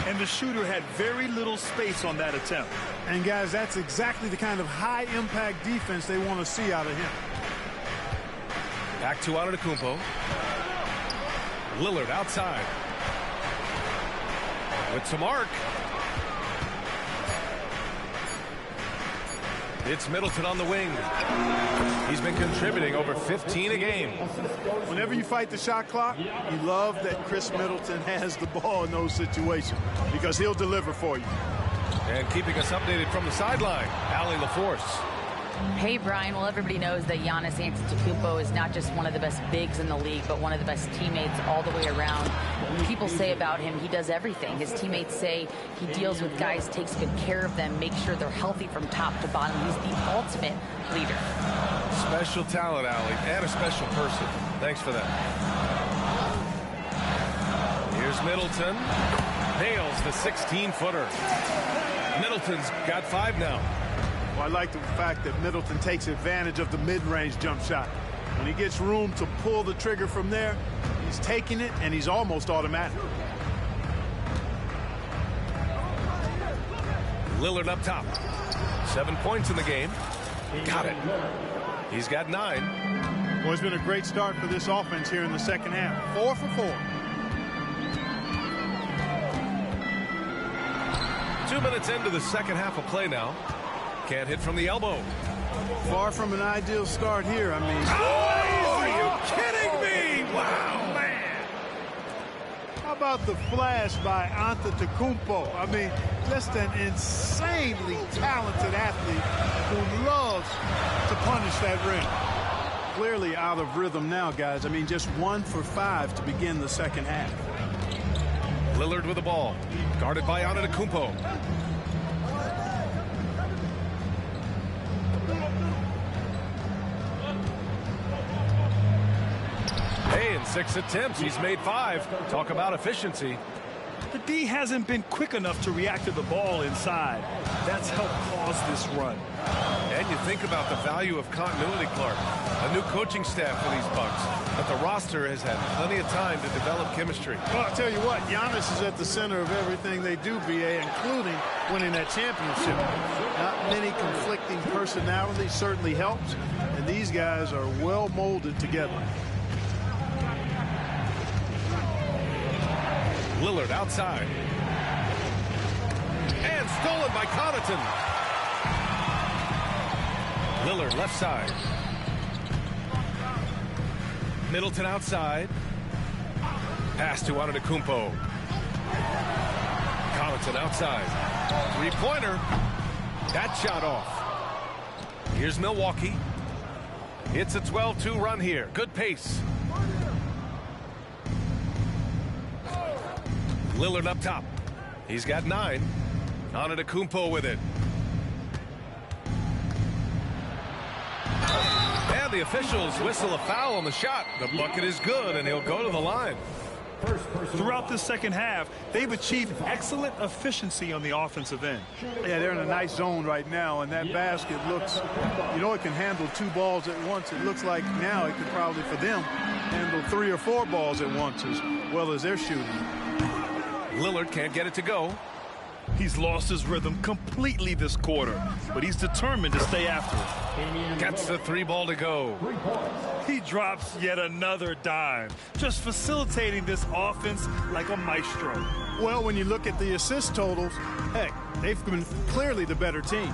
And the shooter had very little space on that attempt. And, guys, that's exactly the kind of high-impact defense they want to see out of him. Back to Antetokounmpo. Lillard outside. With some arc. It's Middleton on the wing. He's been contributing over 15 a game. Whenever you fight the shot clock, you love that Chris Middleton has the ball in those situations because he'll deliver for you. And keeping us updated from the sideline, Allie LaForce. Hey, Brian. Well, everybody knows that Giannis Antetokounmpo is not just one of the best bigs in the league, but one of the best teammates all the way around. People say about him, he does everything. His teammates say he deals with guys, takes good care of them, makes sure they're healthy from top to bottom. He's the ultimate leader. Special talent, Allie, and a special person. Thanks for that. Here's Middleton. Nails the 16-footer. Middleton's got 5 now. Well, I like the fact that Middleton takes advantage of the mid-range jump shot. When he gets room to pull the trigger from there, he's taking it, and he's almost automatic. Lillard up top. 7 points in the game. Got it. He's got 9. Well, it's been a great start for this offense here in the second half. 4 for 4. 2 minutes into the second half of play now. Can't hit from the elbow. Far from an ideal start here, I mean. Oh, are you kidding me? Wow, man. How about the flash by Antetokounmpo? I mean, just an insanely talented athlete who loves to punish that rim. Clearly out of rhythm now, guys. I mean, just 1 for 5 to begin the second half. Lillard with the ball. Guarded by Antetokounmpo. Hey, in 6 attempts, he's made 5. Talk about efficiency. The D hasn't been quick enough to react to the ball inside. That's helped cause this run. And you think about the value of continuity, Clark. A new coaching staff for these Bucks. But the roster has had plenty of time to develop chemistry. Well, I'll tell you what, Giannis is at the center of everything they do, BA, including winning that championship. Not many conflicting personalities certainly helps, and these guys are well molded together. Lillard outside. And stolen by Connaughton. Lillard left side. Middleton outside. Pass to Antetokounmpo. Connaughton outside. Three-pointer. That shot off. Here's Milwaukee. It's a 12-2 run here. Good pace. Lillard up top. He's got 9. Antetokounmpo with it. And the officials whistle a foul on the shot. The bucket is good, and he'll go to the line. Throughout the second half, they've achieved excellent efficiency on the offensive end. Yeah, they're in a nice zone right now, and that basket looks, you know, it can handle 2 balls at once. It looks like now it could probably, for them, handle 3 or 4 balls at once as well as they're shooting. Lillard can't get it to go. He's lost his rhythm completely this quarter, but he's determined to stay after it. Gets the 3 ball to go. He drops yet another dime, just facilitating this offense like a maestro. Well, when you look at the assist totals, heck, they've been clearly the better team.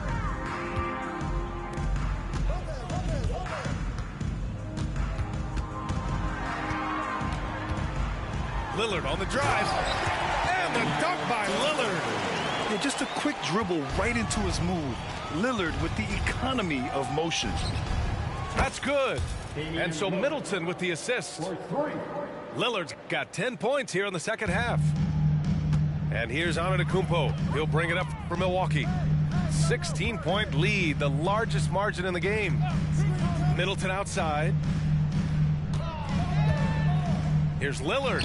Lillard on the drive. And the just a quick dribble right into his move. Lillard with the economy of motion. That's good. And so Middleton with the assist. Lillard's got 10 points here in the second half. And here's Antetokounmpo. He'll bring it up for Milwaukee. 16-point lead, the largest margin in the game. Middleton outside. Here's Lillard.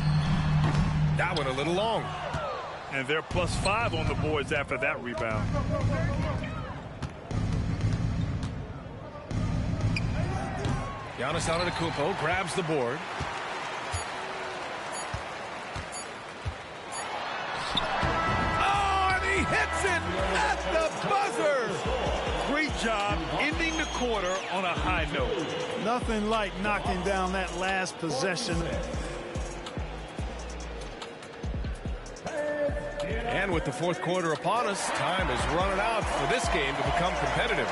That one a little long. And they're +5 on the boards after that rebound. Giannis Antetokounmpo grabs the board. Oh, and he hits it at the buzzer. Great job ending the quarter on a high note. Nothing like knocking down that last possession. And with the fourth quarter upon us, time is running out for this game to become competitive.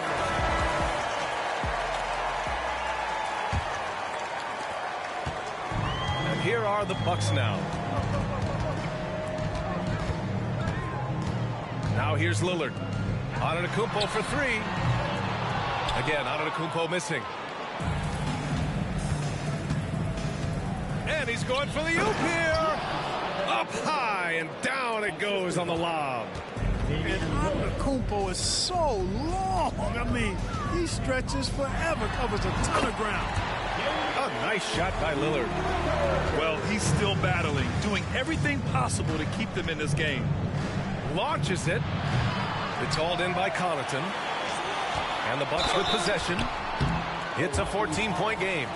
And here are the Bucks now. Now here's Lillard. Antetokounmpo for three. Again, Antetokounmpo missing. And he's going for the oop here. Up high and down it goes on the lob. And Antetokounmpo is so long. I mean, he stretches forever, covers a ton of ground. A nice shot by Lillard. Well, he's still battling, doing everything possible to keep them in this game. Launches it. It's hauled in by Connaughton. And the Bucks with possession. It's a 14-point game.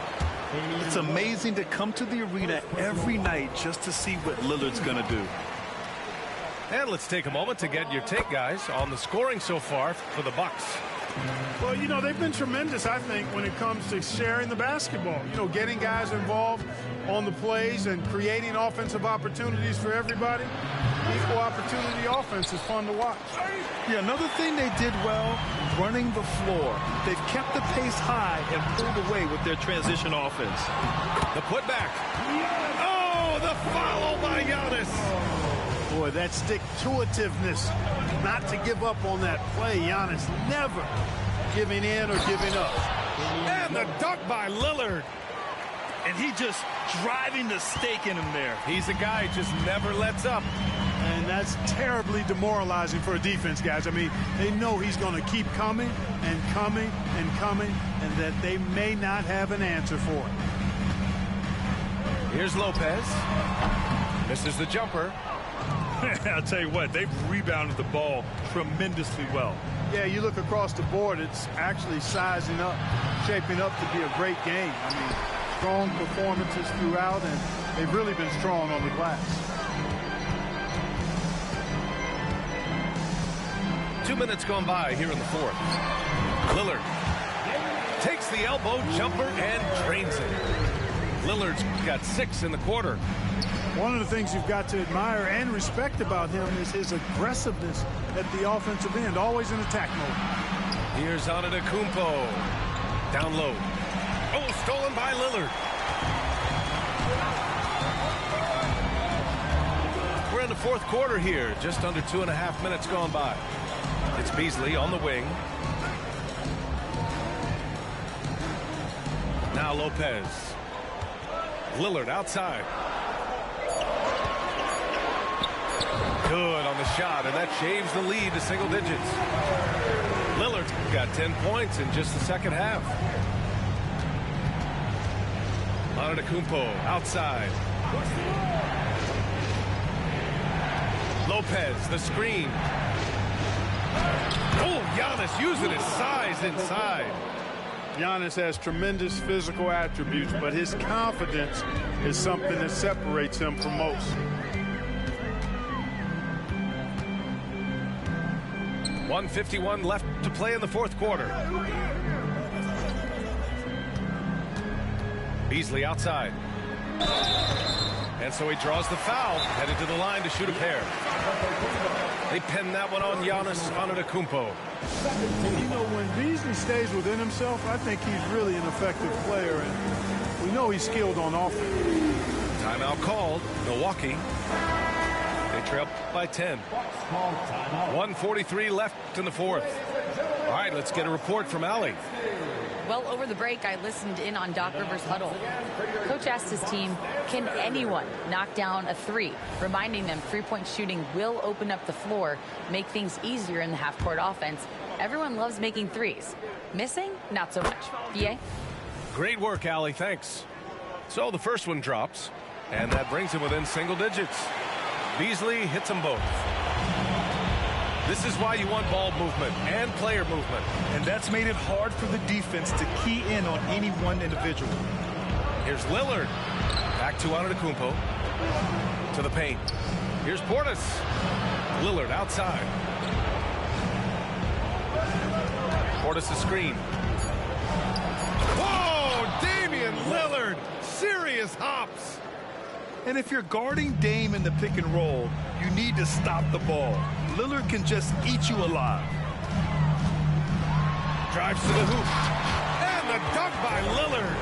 It's amazing to come to the arena every night just to see what Lillard's going to do. And let's take a moment to get your take, guys, on the scoring so far for the Bucks. Well, you know, they've been tremendous, I think, when it comes to sharing the basketball. You know, getting guys involved on the plays and creating offensive opportunities for everybody. Equal opportunity offense is fun to watch. Yeah, another thing they did well, running the floor. They've kept the pace high and pulled away with their transition offense. The putback. Oh, the follow by Giannis. Boy, that stick-to-itiveness, not to give up on that play. Giannis never giving in or giving up. And the dunk by Lillard. And he just driving the stake in him there. He's a guy who just never lets up. And that's terribly demoralizing for a defense, guys. I mean, they know he's going to keep coming and coming and coming, and that they may not have an answer for it. Here's Lopez. Misses the jumper. I'll tell you what, they've rebounded the ball tremendously well. Yeah, you look across the board, it's actually sizing up, shaping up to be a great game. I mean, strong performances throughout, and they've really been strong on the glass. 2 minutes gone by here in the fourth. Lillard takes the elbow jumper and drains it. Lillard's got 6 in the quarter. One of the things you've got to admire and respect about him is his aggressiveness at the offensive end, always in attack mode. Here's Antetokounmpo. Down low. Oh, stolen by Lillard. We're in the fourth quarter here, just under 2.5 minutes gone by. It's Beasley on the wing. Now Lopez. Lillard outside. Good on the shot, and that shaves the lead to single digits. Lillard's got 10 points in just the second half. Antetokounmpo outside. Lopez, the screen. Oh, Giannis using his size inside. Giannis has tremendous physical attributes, but his confidence is something that separates him from most. .151 left to play in the fourth quarter. Beasley outside. And so he draws the foul, headed to the line to shoot a pair. They pin that one on Giannis Antetokounmpo. You know, when Beasley stays within himself, I think he's really an effective player, and we know he's skilled on offense. Timeout called. Milwaukee. They trail by 10. 1:43 left in the fourth. All right, let's get a report from Allie. Well, over the break, I listened in on Doc Rivers' huddle. Coach asked his team, can anyone knock down a three? Reminding them three-point shooting will open up the floor, make things easier in the half-court offense. Everyone loves making threes. Missing? Not so much. BA? Great work, Allie. Thanks. So the first one drops, and that brings him within single digits. Beasley hits them both. This is why you want ball movement and player movement. And that's made it hard for the defense to key in on any one individual. Here's Lillard. Back to Antetokounmpo. To the paint. Here's Portis. Lillard outside. Portis' screen. Whoa! Damian Lillard. Serious hops. And if you're guarding Dame in the pick and roll, you need to stop the ball. Lillard can just eat you alive. Drives to the hoop. And the dunk by Lillard.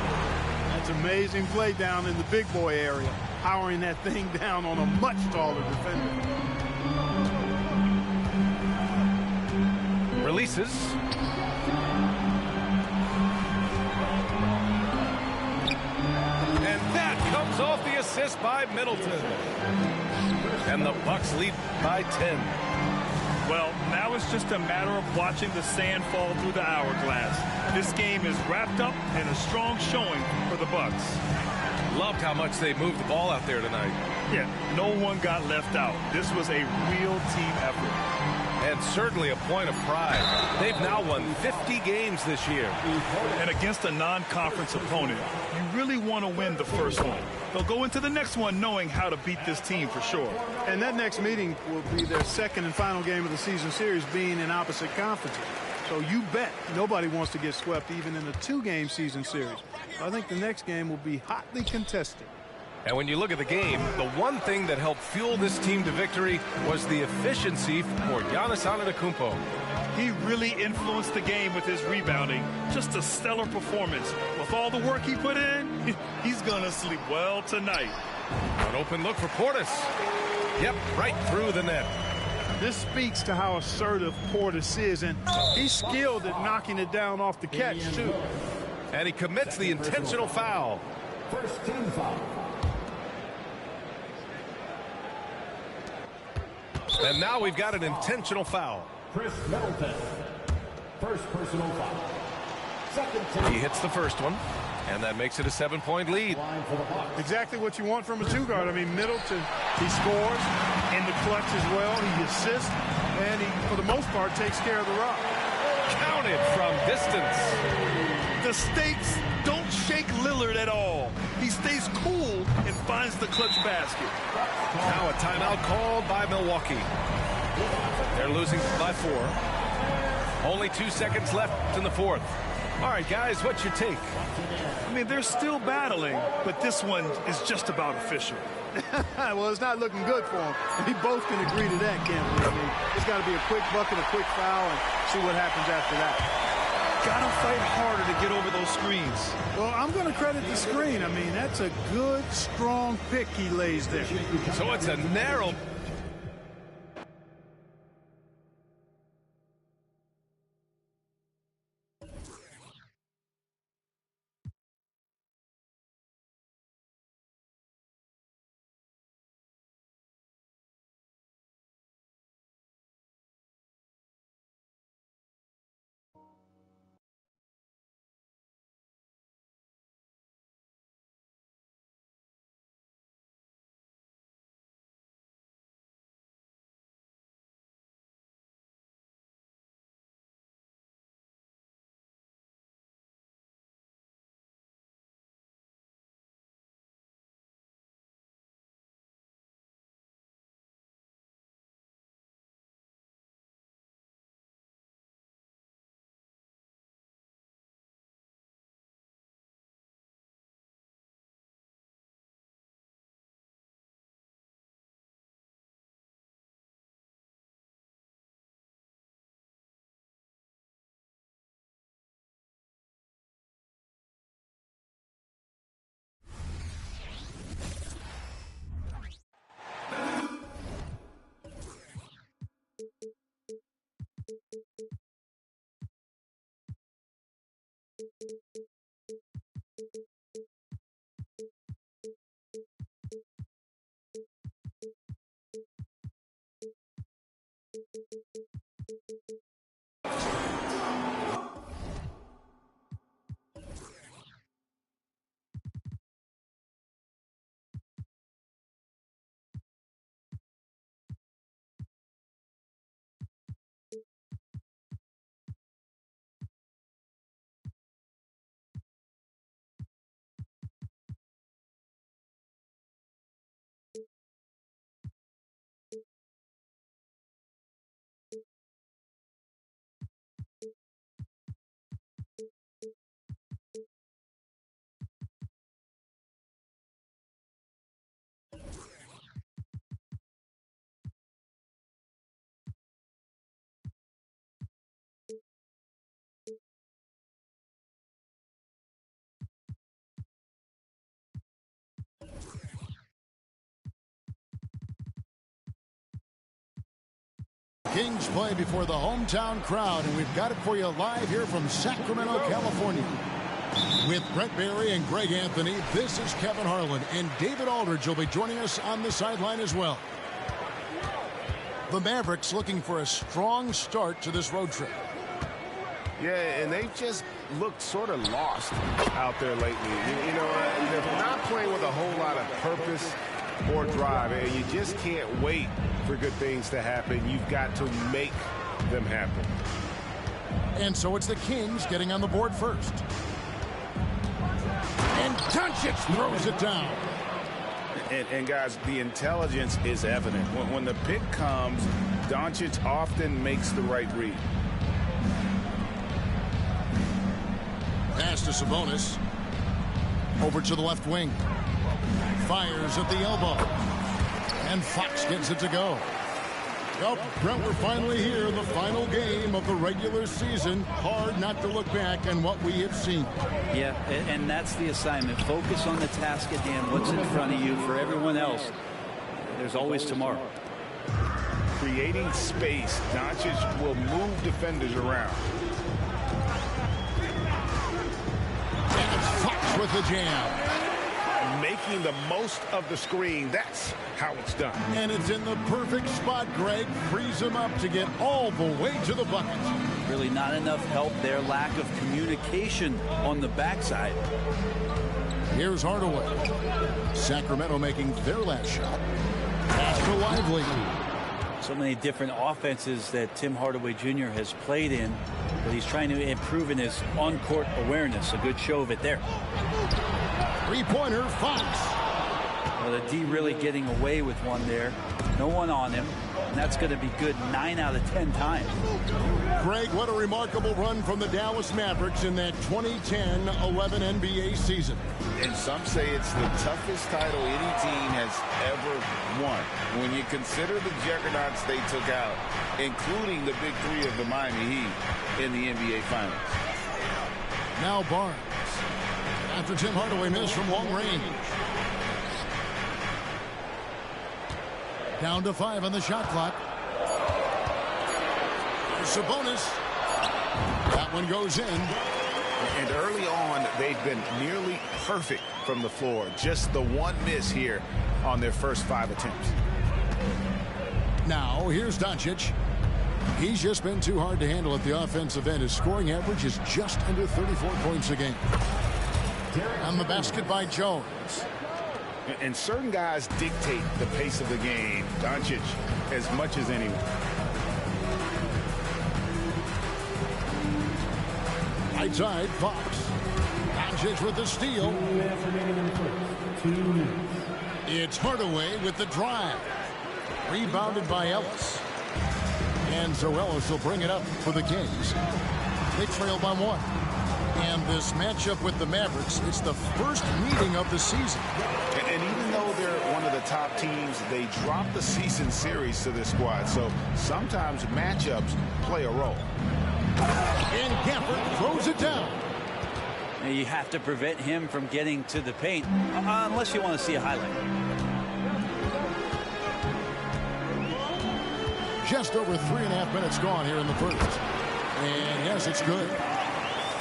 That's amazing play down in the big boy area, powering that thing down on a much taller defender. Releases. And that comes off the assist by Middleton. And the Bucks lead by 10. Well, now it's just a matter of watching the sand fall through the hourglass. This game is wrapped up in a strong showing for the Bucks. Loved how much they moved the ball out there tonight. Yeah, no one got left out. This was a real team effort. And certainly a point of pride. They've now won 50 games this year. And against a non-conference opponent, you really want to win the first one. They'll go into the next one knowing how to beat this team for sure. And that next meeting will be their second and final game of the season series, being in opposite conferences. So you bet nobody wants to get swept even in a two-game season series. I think the next game will be hotly contested. And when you look at the game, the one thing that helped fuel this team to victory was the efficiency for Giannis Antetokounmpo. He really influenced the game with his rebounding. Just a stellar performance. With all the work he put in, he's going to sleep well tonight. An open look for Portis. Yep, right through the net. This speaks to how assertive Portis is, and he's skilled at knocking it down off the catch, too. And he commits the intentional foul. First team foul. And now we've got an intentional foul. Chris Middleton. First personal foul. Second team. He hits the first one, and that makes it a 7-point lead. Line for the Bucks. Exactly what you want from a two-guard. I mean, Middleton, he scores in the clutch as well. He assists, and he, for the most part, takes care of the rock. Counted from distance. The stakes don't shake Lillard at all. He stays cool and finds the clutch basket. Now a timeout called by Milwaukee. They're losing by 4. Only 2 seconds left in the fourth. All right, guys, what's your take? I mean, they're still battling, but this one is just about official. Well, it's not looking good for him. We both can agree to that, can't we? I mean, it's got to be a quick bucket, a quick foul, and see what happens after that. Gotta fight harder to get over those screens. Well, I'm going to credit the screen. I mean, that's a good, strong pick he lays there. So it's a narrow Kings play before the hometown crowd, and we've got it for you live here from Sacramento, California. With Brent Barry and Greg Anthony, this is Kevin Harlan, and David Aldridge will be joining us on the sideline as well. The Mavericks looking for a strong start to this road trip. Yeah, and they've just looked sort of lost out there lately. You know, they're not playing with a whole lot of purpose or drive, and you just can't wait for good things to happen. You've got to make them happen. And so it's the Kings getting on the board first. And Doncic throws it down. And guys, the intelligence is evident. When the pick comes, Doncic often makes the right read. Pass to Sabonis. Over to the left wing. Fires at the elbow. And Fox gets it to go. Well, Brent, we're finally here, the final game of the regular season. Hard not to look back on what we have seen. Yeah, and that's the assignment. Focus on the task at hand, what's in front of you. For everyone else, there's always tomorrow. Creating space, Doncic will move defenders around. And it's Fox with the jam. Making the most of the screen. That's how it's done. And it's in the perfect spot, Greg. Frees him up to get all the way to the bucket. Really not enough help there. Lack of communication on the backside. Here's Hardaway. Sacramento making their last shot. Pass to Lively. So many different offenses that Tim Hardaway Jr. has played in, but he's trying to improve in his on-court awareness. A good show of it there. Three-pointer, Fox. Well, the D really getting away with one there. No one on him. And that's going to be good 9 out of 10 times. Greg, what a remarkable run from the Dallas Mavericks in that 2010-11 NBA season. And some say it's the toughest title any team has ever won. When you consider the juggernauts they took out, including the big three of the Miami Heat in the NBA Finals. Now Barnes. After Tim Hardaway missed from long range. Down to 5 on the shot clock. Sabonis. That one goes in. And early on, they've been nearly perfect from the floor. Just the one miss here on their first 5 attempts. Now, here's Doncic. He's just been too hard to handle at the offensive end. His scoring average is just under 34 points a game. On the basket by Jones. And certain guys dictate the pace of the game. Doncic as much as anyone. Right side, Fox. Doncic with the steal. It's Hardaway with the drive. Rebounded by Ellis. And so Ellis will bring it up for the Kings. They trail by 1. And this matchup with the Mavericks, it's the first meeting of the season. And even though they're one of the top teams, they drop the season series to this squad. So sometimes matchups play a role. And Gafford throws it down. And you have to prevent him from getting to the paint, unless you want to see a highlight. Just over 3.5 minutes gone here in the first. And yes, it's good.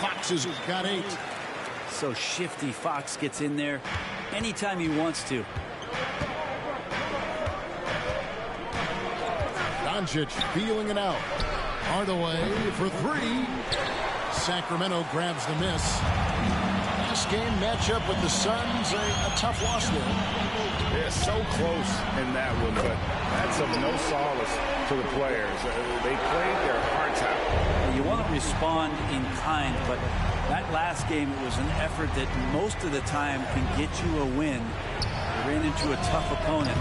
Fox has got 8. So shifty. Fox gets in there anytime he wants to. Doncic feeling it out. Hardaway for three. Sacramento grabs the miss. Last game matchup with the Suns, a tough loss there. They're so close in that one, but that's of no solace to the players. They played their hearts out. You want to respond in kind, but that last game, it was an effort that most of the time can get you a win. They ran into a tough opponent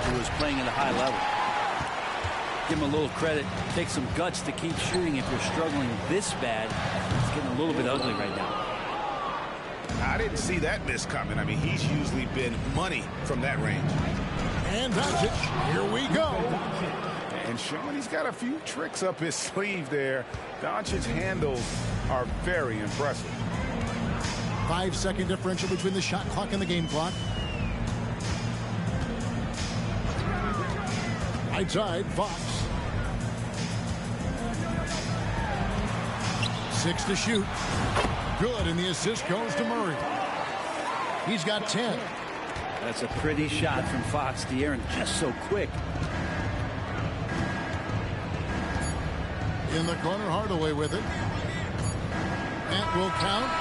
who was playing at a high level. Give him a little credit. Take some guts to keep shooting if you're struggling this bad. It's getting a little bit ugly right now. I didn't see that miss coming. I mean, he's usually been money from that range. And Doncic, here we go. And showing he's got a few tricks up his sleeve there. Doncic's handles are very impressive. 5-second differential between the shot clock and the game clock. Right side, Fox. 6 to shoot. Good, and the assist goes to Murray. He's got 10. That's a pretty shot from Fox. De'Aaron just so quick. In the corner, Hardaway with it. That will count.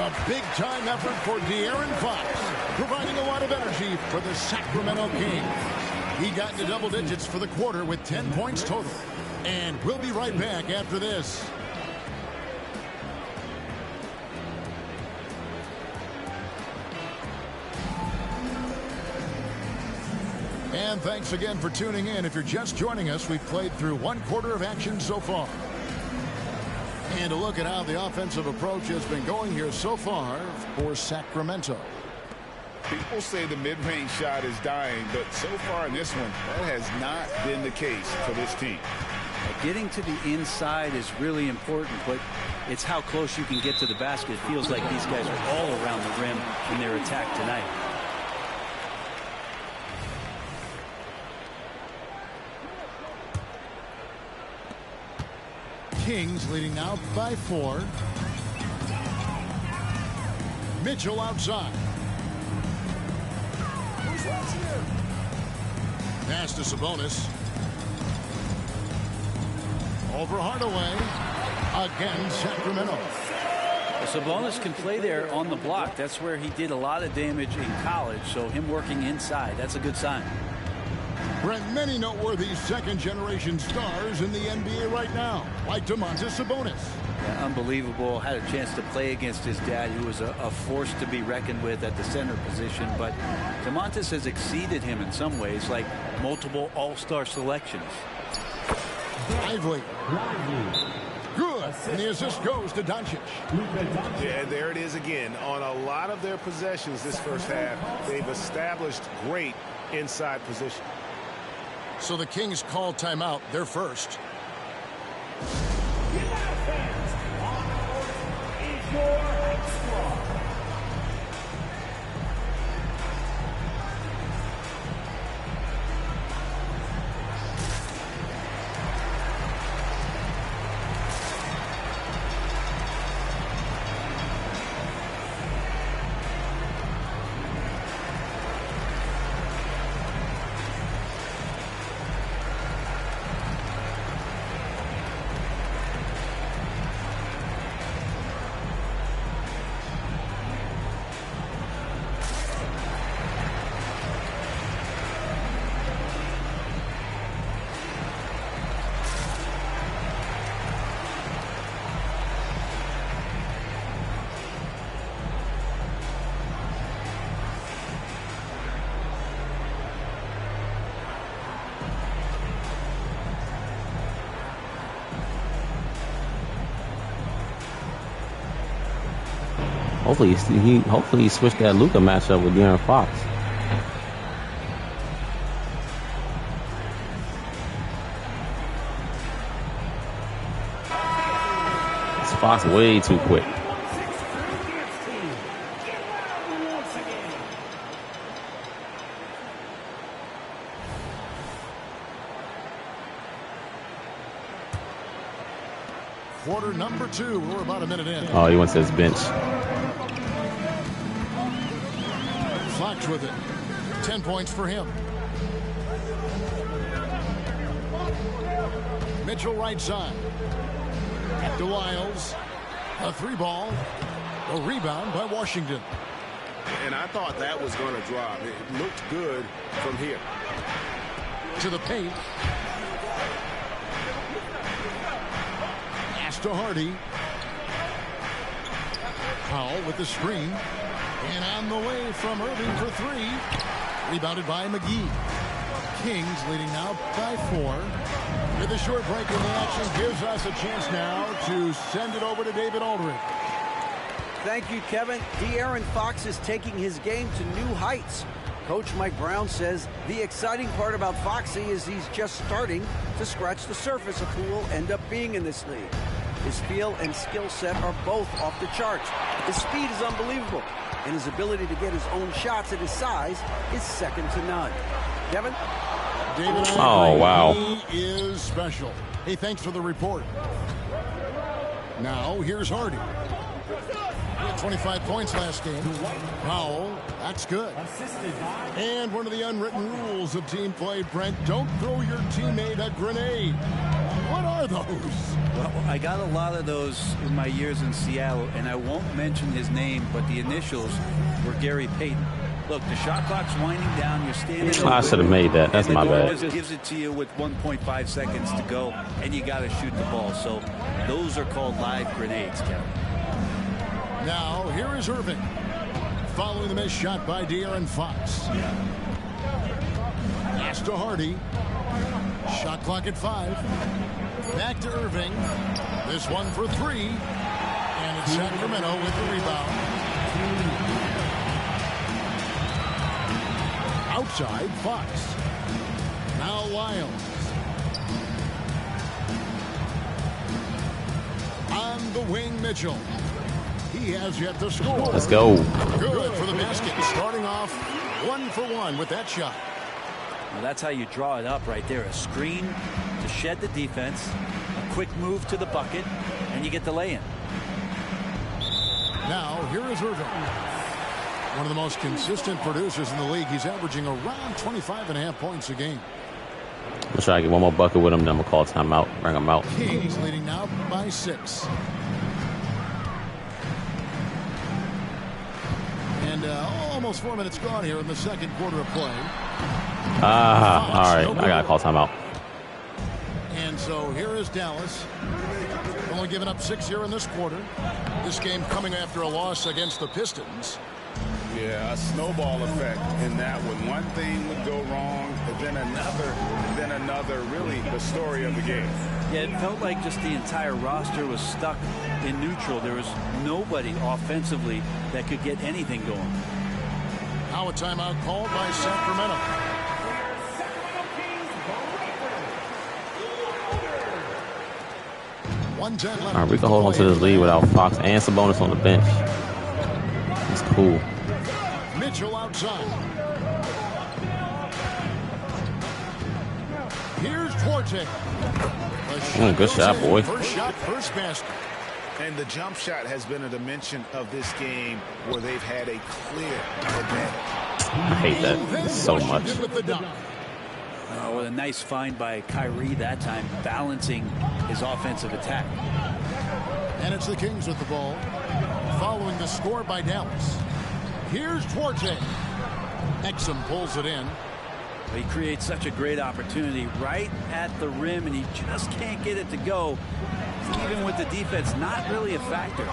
A big-time effort for De'Aaron Fox, providing a lot of energy for the Sacramento Kings. He got into double digits for the quarter with 10 points total. And we'll be right back after this. And thanks again for tuning in. If you're just joining us, we've played through one quarter of action so far. And a look at how the offensive approach has been going here so far for Sacramento. People say the mid-range shot is dying, but so far in this one, that has not been the case for this team. Getting to the inside is really important, but it's how close you can get to the basket. It feels like these guys are all around the rim in their attack tonight. Kings leading out by 4. Mitchell outside. Pass to Sabonis. Over Hardaway. Again, Sacramento. Sabonis can play there on the block. That's where he did a lot of damage in college, so him working inside, that's a good sign. Brent, many noteworthy second-generation stars in the NBA right now, like Domantas Sabonis. Yeah, unbelievable. Had a chance to play against his dad, who was a force to be reckoned with at the center position. But Domantas has exceeded him in some ways, like multiple all-star selections. Lively. Good. And the assist goes to Doncic. Yeah, there it is again. On a lot of their possessions this first half, they've established great inside position. So the Kings call timeout. They're first. Hopefully he switched that Luka matchup with De'Aaron Fox. This Fox way too quick. Quarter number 2. We're about a minute in. Oh, he went to his bench. Fox with it. 10 points for him. Mitchell right side. Back to Wiles. A 3-ball. A rebound by Washington. And I thought that was going to drop. It looked good from here. To the paint. Pass to Hardy. Powell with the screen. And on the way from Irving for 3. Rebounded by McGee. Kings leading now by 4. With a short break in the action gives us a chance now to send it over to David Aldridge. Thank you, Kevin. De'Aaron Fox is taking his game to new heights. Coach Mike Brown says the exciting part about Foxy is he's just starting to scratch the surface of who will end up being in this league. His feel and skill set are both off the charts. His speed is unbelievable, and his ability to get his own shots at his size is second to none. Kevin? David, oh, wow. He is special. Hey, thanks for the report. Now, here's Hardy. He had 25 points last game. Powell, that's good. And one of the unwritten rules of team play, Brent, don't throw your teammate a grenade. What are those? Well, I got a lot of those in my years in Seattle, and I won't mention his name, but the initials were Gary Payton. Look, the shot clock's winding down. You're standing. I should have made that. That's my bad. Just gives it to you with 1.5 seconds to go, and you got to shoot the ball. So those are called live grenades, Kevin. Now, here is Irving. Following the missed shot by De'Aaron Fox. Pass to Hardy. Shot clock at 5. Back to Irving. This one for 3. And it's Sacramento with the rebound. Outside, Fox. Now Wiles. On the wing, Mitchell. He has yet to score. Let's go. Good for the basket. Starting off 1 for 1 with that shot. Well, that's how you draw it up right there. A screen to shed the defense, a quick move to the bucket, and you get the lay-in. Now, here is Irving. One of the most consistent producers in the league. He's averaging around 25.5 points a game. I'm going to try to get one more bucket with him, then I'm going to call timeout, bring him out. Kings leading now by 6. And almost 4 minutes gone here in the second quarter of play. All right. I got to call timeout. And so here is Dallas. Only giving up 6 here in this quarter. This game coming after a loss against the Pistons. Yeah, a snowball effect in that one. One thing would go wrong, then another. Really, the story of the game. Yeah, it felt like just the entire roster was stuck in neutral. There was nobody offensively that could get anything going. Now a timeout called by Sacramento. 1:10 left. All right, we can hold on to this lead without Fox and Sabonis on the bench. It's cool. Mitchell outside. Here's Forte. Good shot, boy. First shot, first basket. And the jump shot has been a dimension of this game where they've had a clear advantage. I hate that so much. With a nice find by Kyrie that time, balancing his offensive attack. And it's the Kings with the ball, following the score by Dallas. Here's Duarte. Exum pulls it in. He creates such a great opportunity right at the rim, and he just can't get it to go. Even with the defense, not really a factor.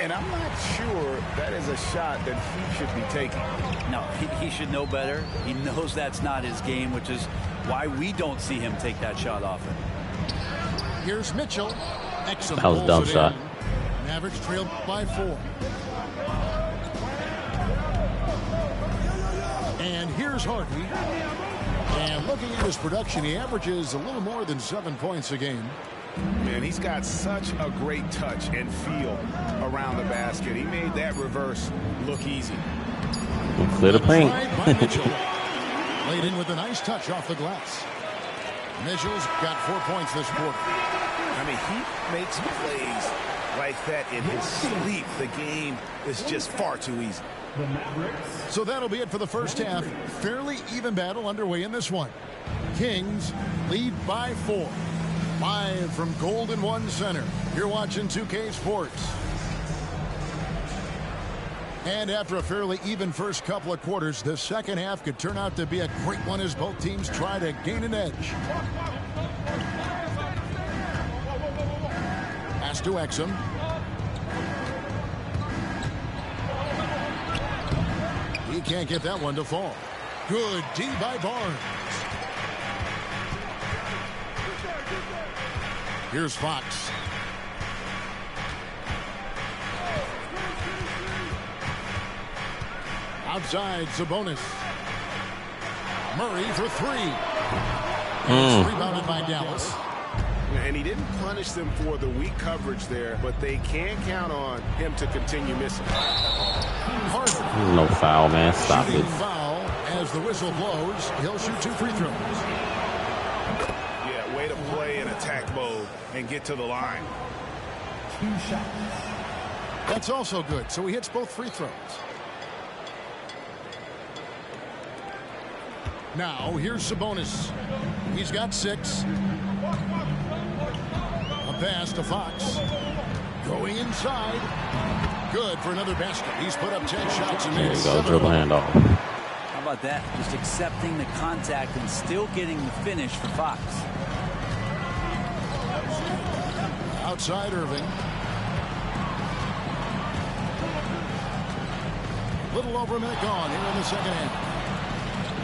And I'm not sure that is a shot that he should be taking. No, he should know better. He knows that's not his game, which is why we don't see him take that shot often. Here's Mitchell. Exum that was a dumb shot. Mavericks trailed by 4. And here's Hardy. And looking at his production, he averages a little more than 7 points a game. Man, he's got such a great touch and feel around the basket. He made that reverse look easy. Clear the paint. Laid in with a nice touch off the glass. Mitchell's got 4 points this quarter. I mean, he makes plays like that in his sleep. The game is just far too easy. So that'll be it for the first half. Fairly even battle underway in this one. Kings lead by 4. Live from Golden One Center, you're watching 2K Sports. And after a fairly even first couple of quarters, the second half could turn out to be a great one as both teams try to gain an edge. Pass to Exum. He can't get that one to fall. Good D by Barnes. Here's Fox. Outside, Sabonis. Murray for 3. It's rebounded by Dallas. And he didn't punish them for the weak coverage there, but they can count on him to continue missing. No foul, man. Stop it. Foul as the whistle blows. He'll shoot 2 free throws. Yeah, way to play in attack mode and get to the line. 2 shots. That's also good. So he hits both free throws. Now here's Sabonis. He's got 6. A pass to Fox. Going inside. Good for another basket. He's put up 10 shots and There made you go, 7. dribble handoff. How about that? Just accepting the contact and still getting the finish for Fox. Outside Irving. Little over a minute gone here in the second half.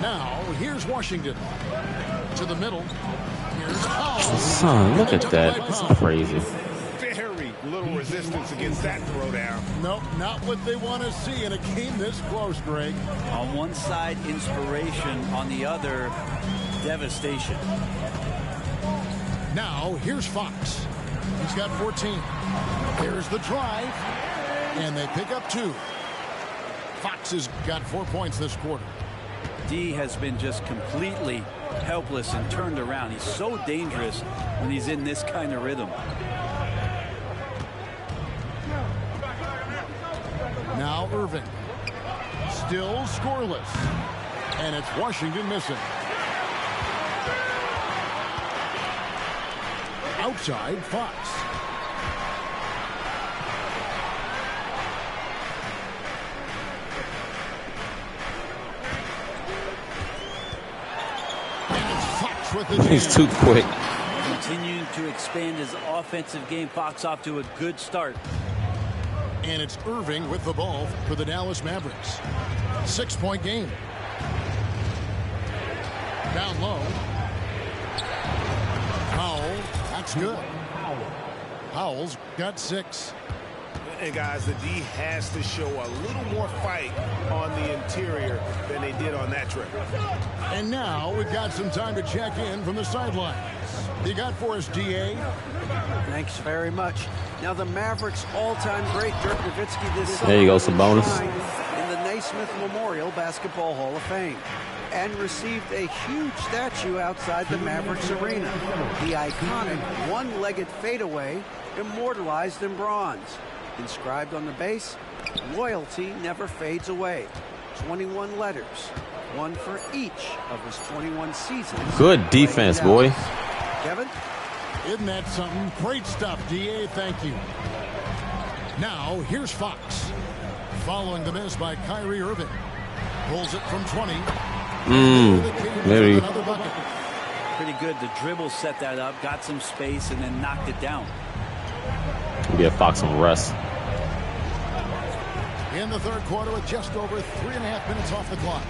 Now here's Washington. To the middle. Here's Powell. Son, look at that. That's crazy. Very little resistance against that throwdown. Nope, not what they want to see in a game this close, Greg. On one side, inspiration. On the other, devastation. Now here's Fox. He's got 14. Here's the drive. And they pick up 2. Fox has got 4 points this quarter. D has been just completely helpless and turned around. He's so dangerous when he's in this kind of rhythm. Now Irving. Still scoreless. And it's Washington missing. Outside, Fox. He's too quick. Continuing to expand his offensive game. Fox off to a good start. And it's Irving with the ball for the Dallas Mavericks. 6-point game. Down low. Powell. That's good. Powell's got 6. And guys, the D has to show a little more fight on the interior than they did on that trip. And now we've got some time to check in from the sidelines. You got for us, DA? Thanks very much. Now the Mavericks' all-time great Dirk Nowitzki this summer. There you go, some bonus. In the Naismith Memorial Basketball Hall of Fame. And received a huge statue outside the Mavericks arena. The iconic one-legged fadeaway immortalized in bronze. Inscribed on the base, loyalty never fades away. 21 letters, one for each of his 21 seasons. Good defense, boy. Kevin? Isn't that something? Great stuff, DA. Thank you. Now, here's Fox. Following the miss by Kyrie Irving. Pulls it from 20. Very Pretty good. The dribble set that up, got some space, and then knocked it down. Give Fox some rest. In the third quarter with just over 3.5 minutes off the clock.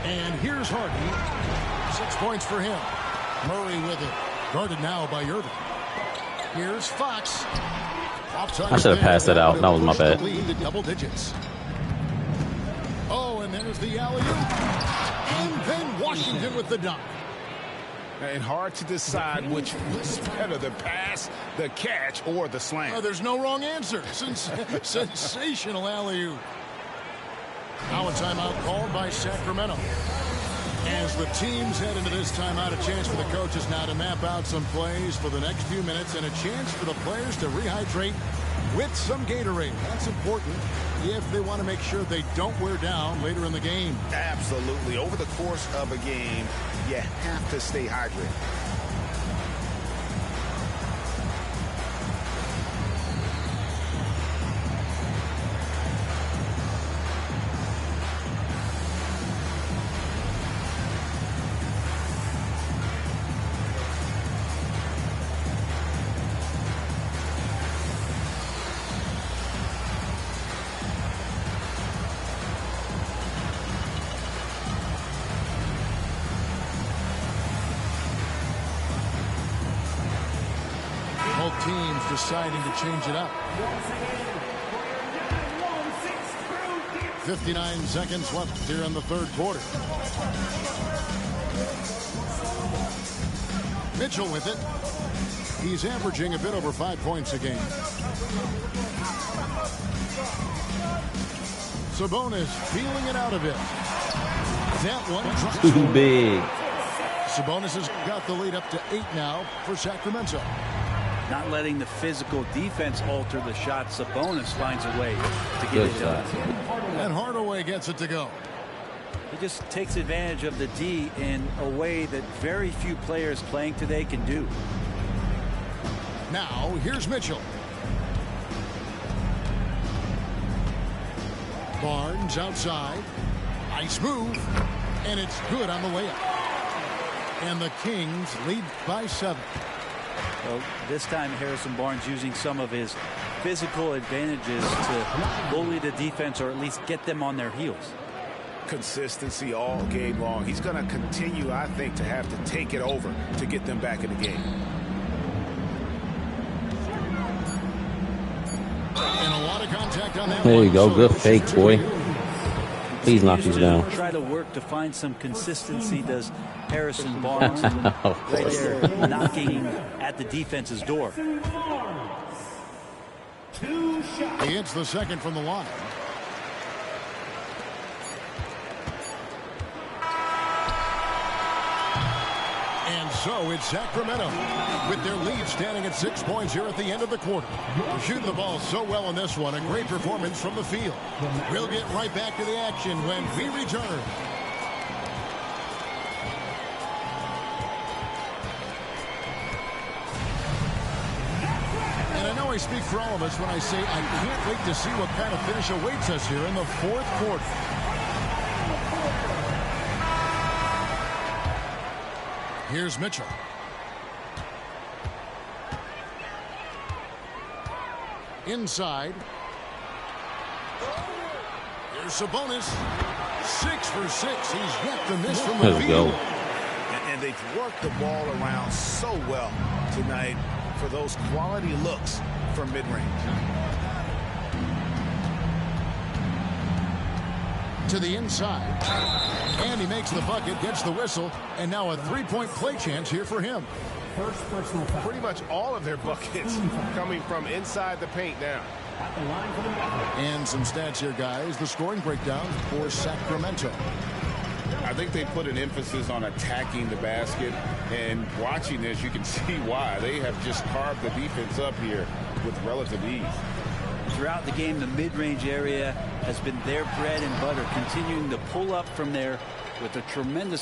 And here's Harden. 6 points for him. Murray with it. Guarded now by Irving. Here's Fox. I should have passed that out. That was my bad. Lead to double digits. Oh, and there's the alley-oop. And then Washington with the dunk. And hard to decide which was better, the pass, the catch, or the slam. There's no wrong answer. Sensational alley-oop. Now a timeout called by Sacramento. As the teams head into this timeout, a chance for the coaches now to map out some plays for the next few minutes and a chance for the players to rehydrate with some Gatorade. That's important if they want to make sure they don't wear down later in the game. Absolutely. Over the course of a game, you have to stay hydrated. Both teams deciding to change it up. 59 seconds left here in the third quarter. Mitchell with it. He's averaging a bit over 5 points a game. Sabonis feeling it out a bit. That one drops Too big. Sabonis has got the lead up to 8 now for Sacramento. Not letting the physical defense alter the shot. Sabonis finds a way to get it done. And Hardaway gets it to go. He just takes advantage of the D in a way that very few players playing today can do. Now, here's Mitchell. Barnes outside. Nice move. And it's good on the layup. And the Kings lead by 7. Well, this time Harrison Barnes using some of his physical advantages to bully the defense or at least get them on their heels. Consistency all game long. He's going to continue, I think, to have to take it over to get them back in the game. And a lot of contact on that. There you go. Good fake, boy. Please knock these down. Try to work to find some consistency, does Harrison Barnes. Right there, knocking at the defense's door. He hits the second from the line. And so it's Sacramento with their lead standing at 6 points here at the end of the quarter. Shooting the ball so well in this one. A great performance from the field. We'll get right back to the action when we return. And I know I speak for all of us when I say I can't wait to see what kind of finish awaits us here in the fourth quarter. Here's Mitchell. Inside. Here's Sabonis. 6 for 6. He's yet to miss from the field. And they've worked the ball around so well tonight for those quality looks from mid-range. To the inside. And he makes the bucket, gets the whistle, and now a three-point play chance here for him. First personal foul. Pretty much all of their buckets coming from inside the paint now. And some stats here, guys. The scoring breakdown for Sacramento. I think they put an emphasis on attacking the basket, and watching this, you can see why. They have just carved the defense up here with relative ease. Throughout the game, the mid-range area has been their bread and butter, continuing to pull up from there with a tremendous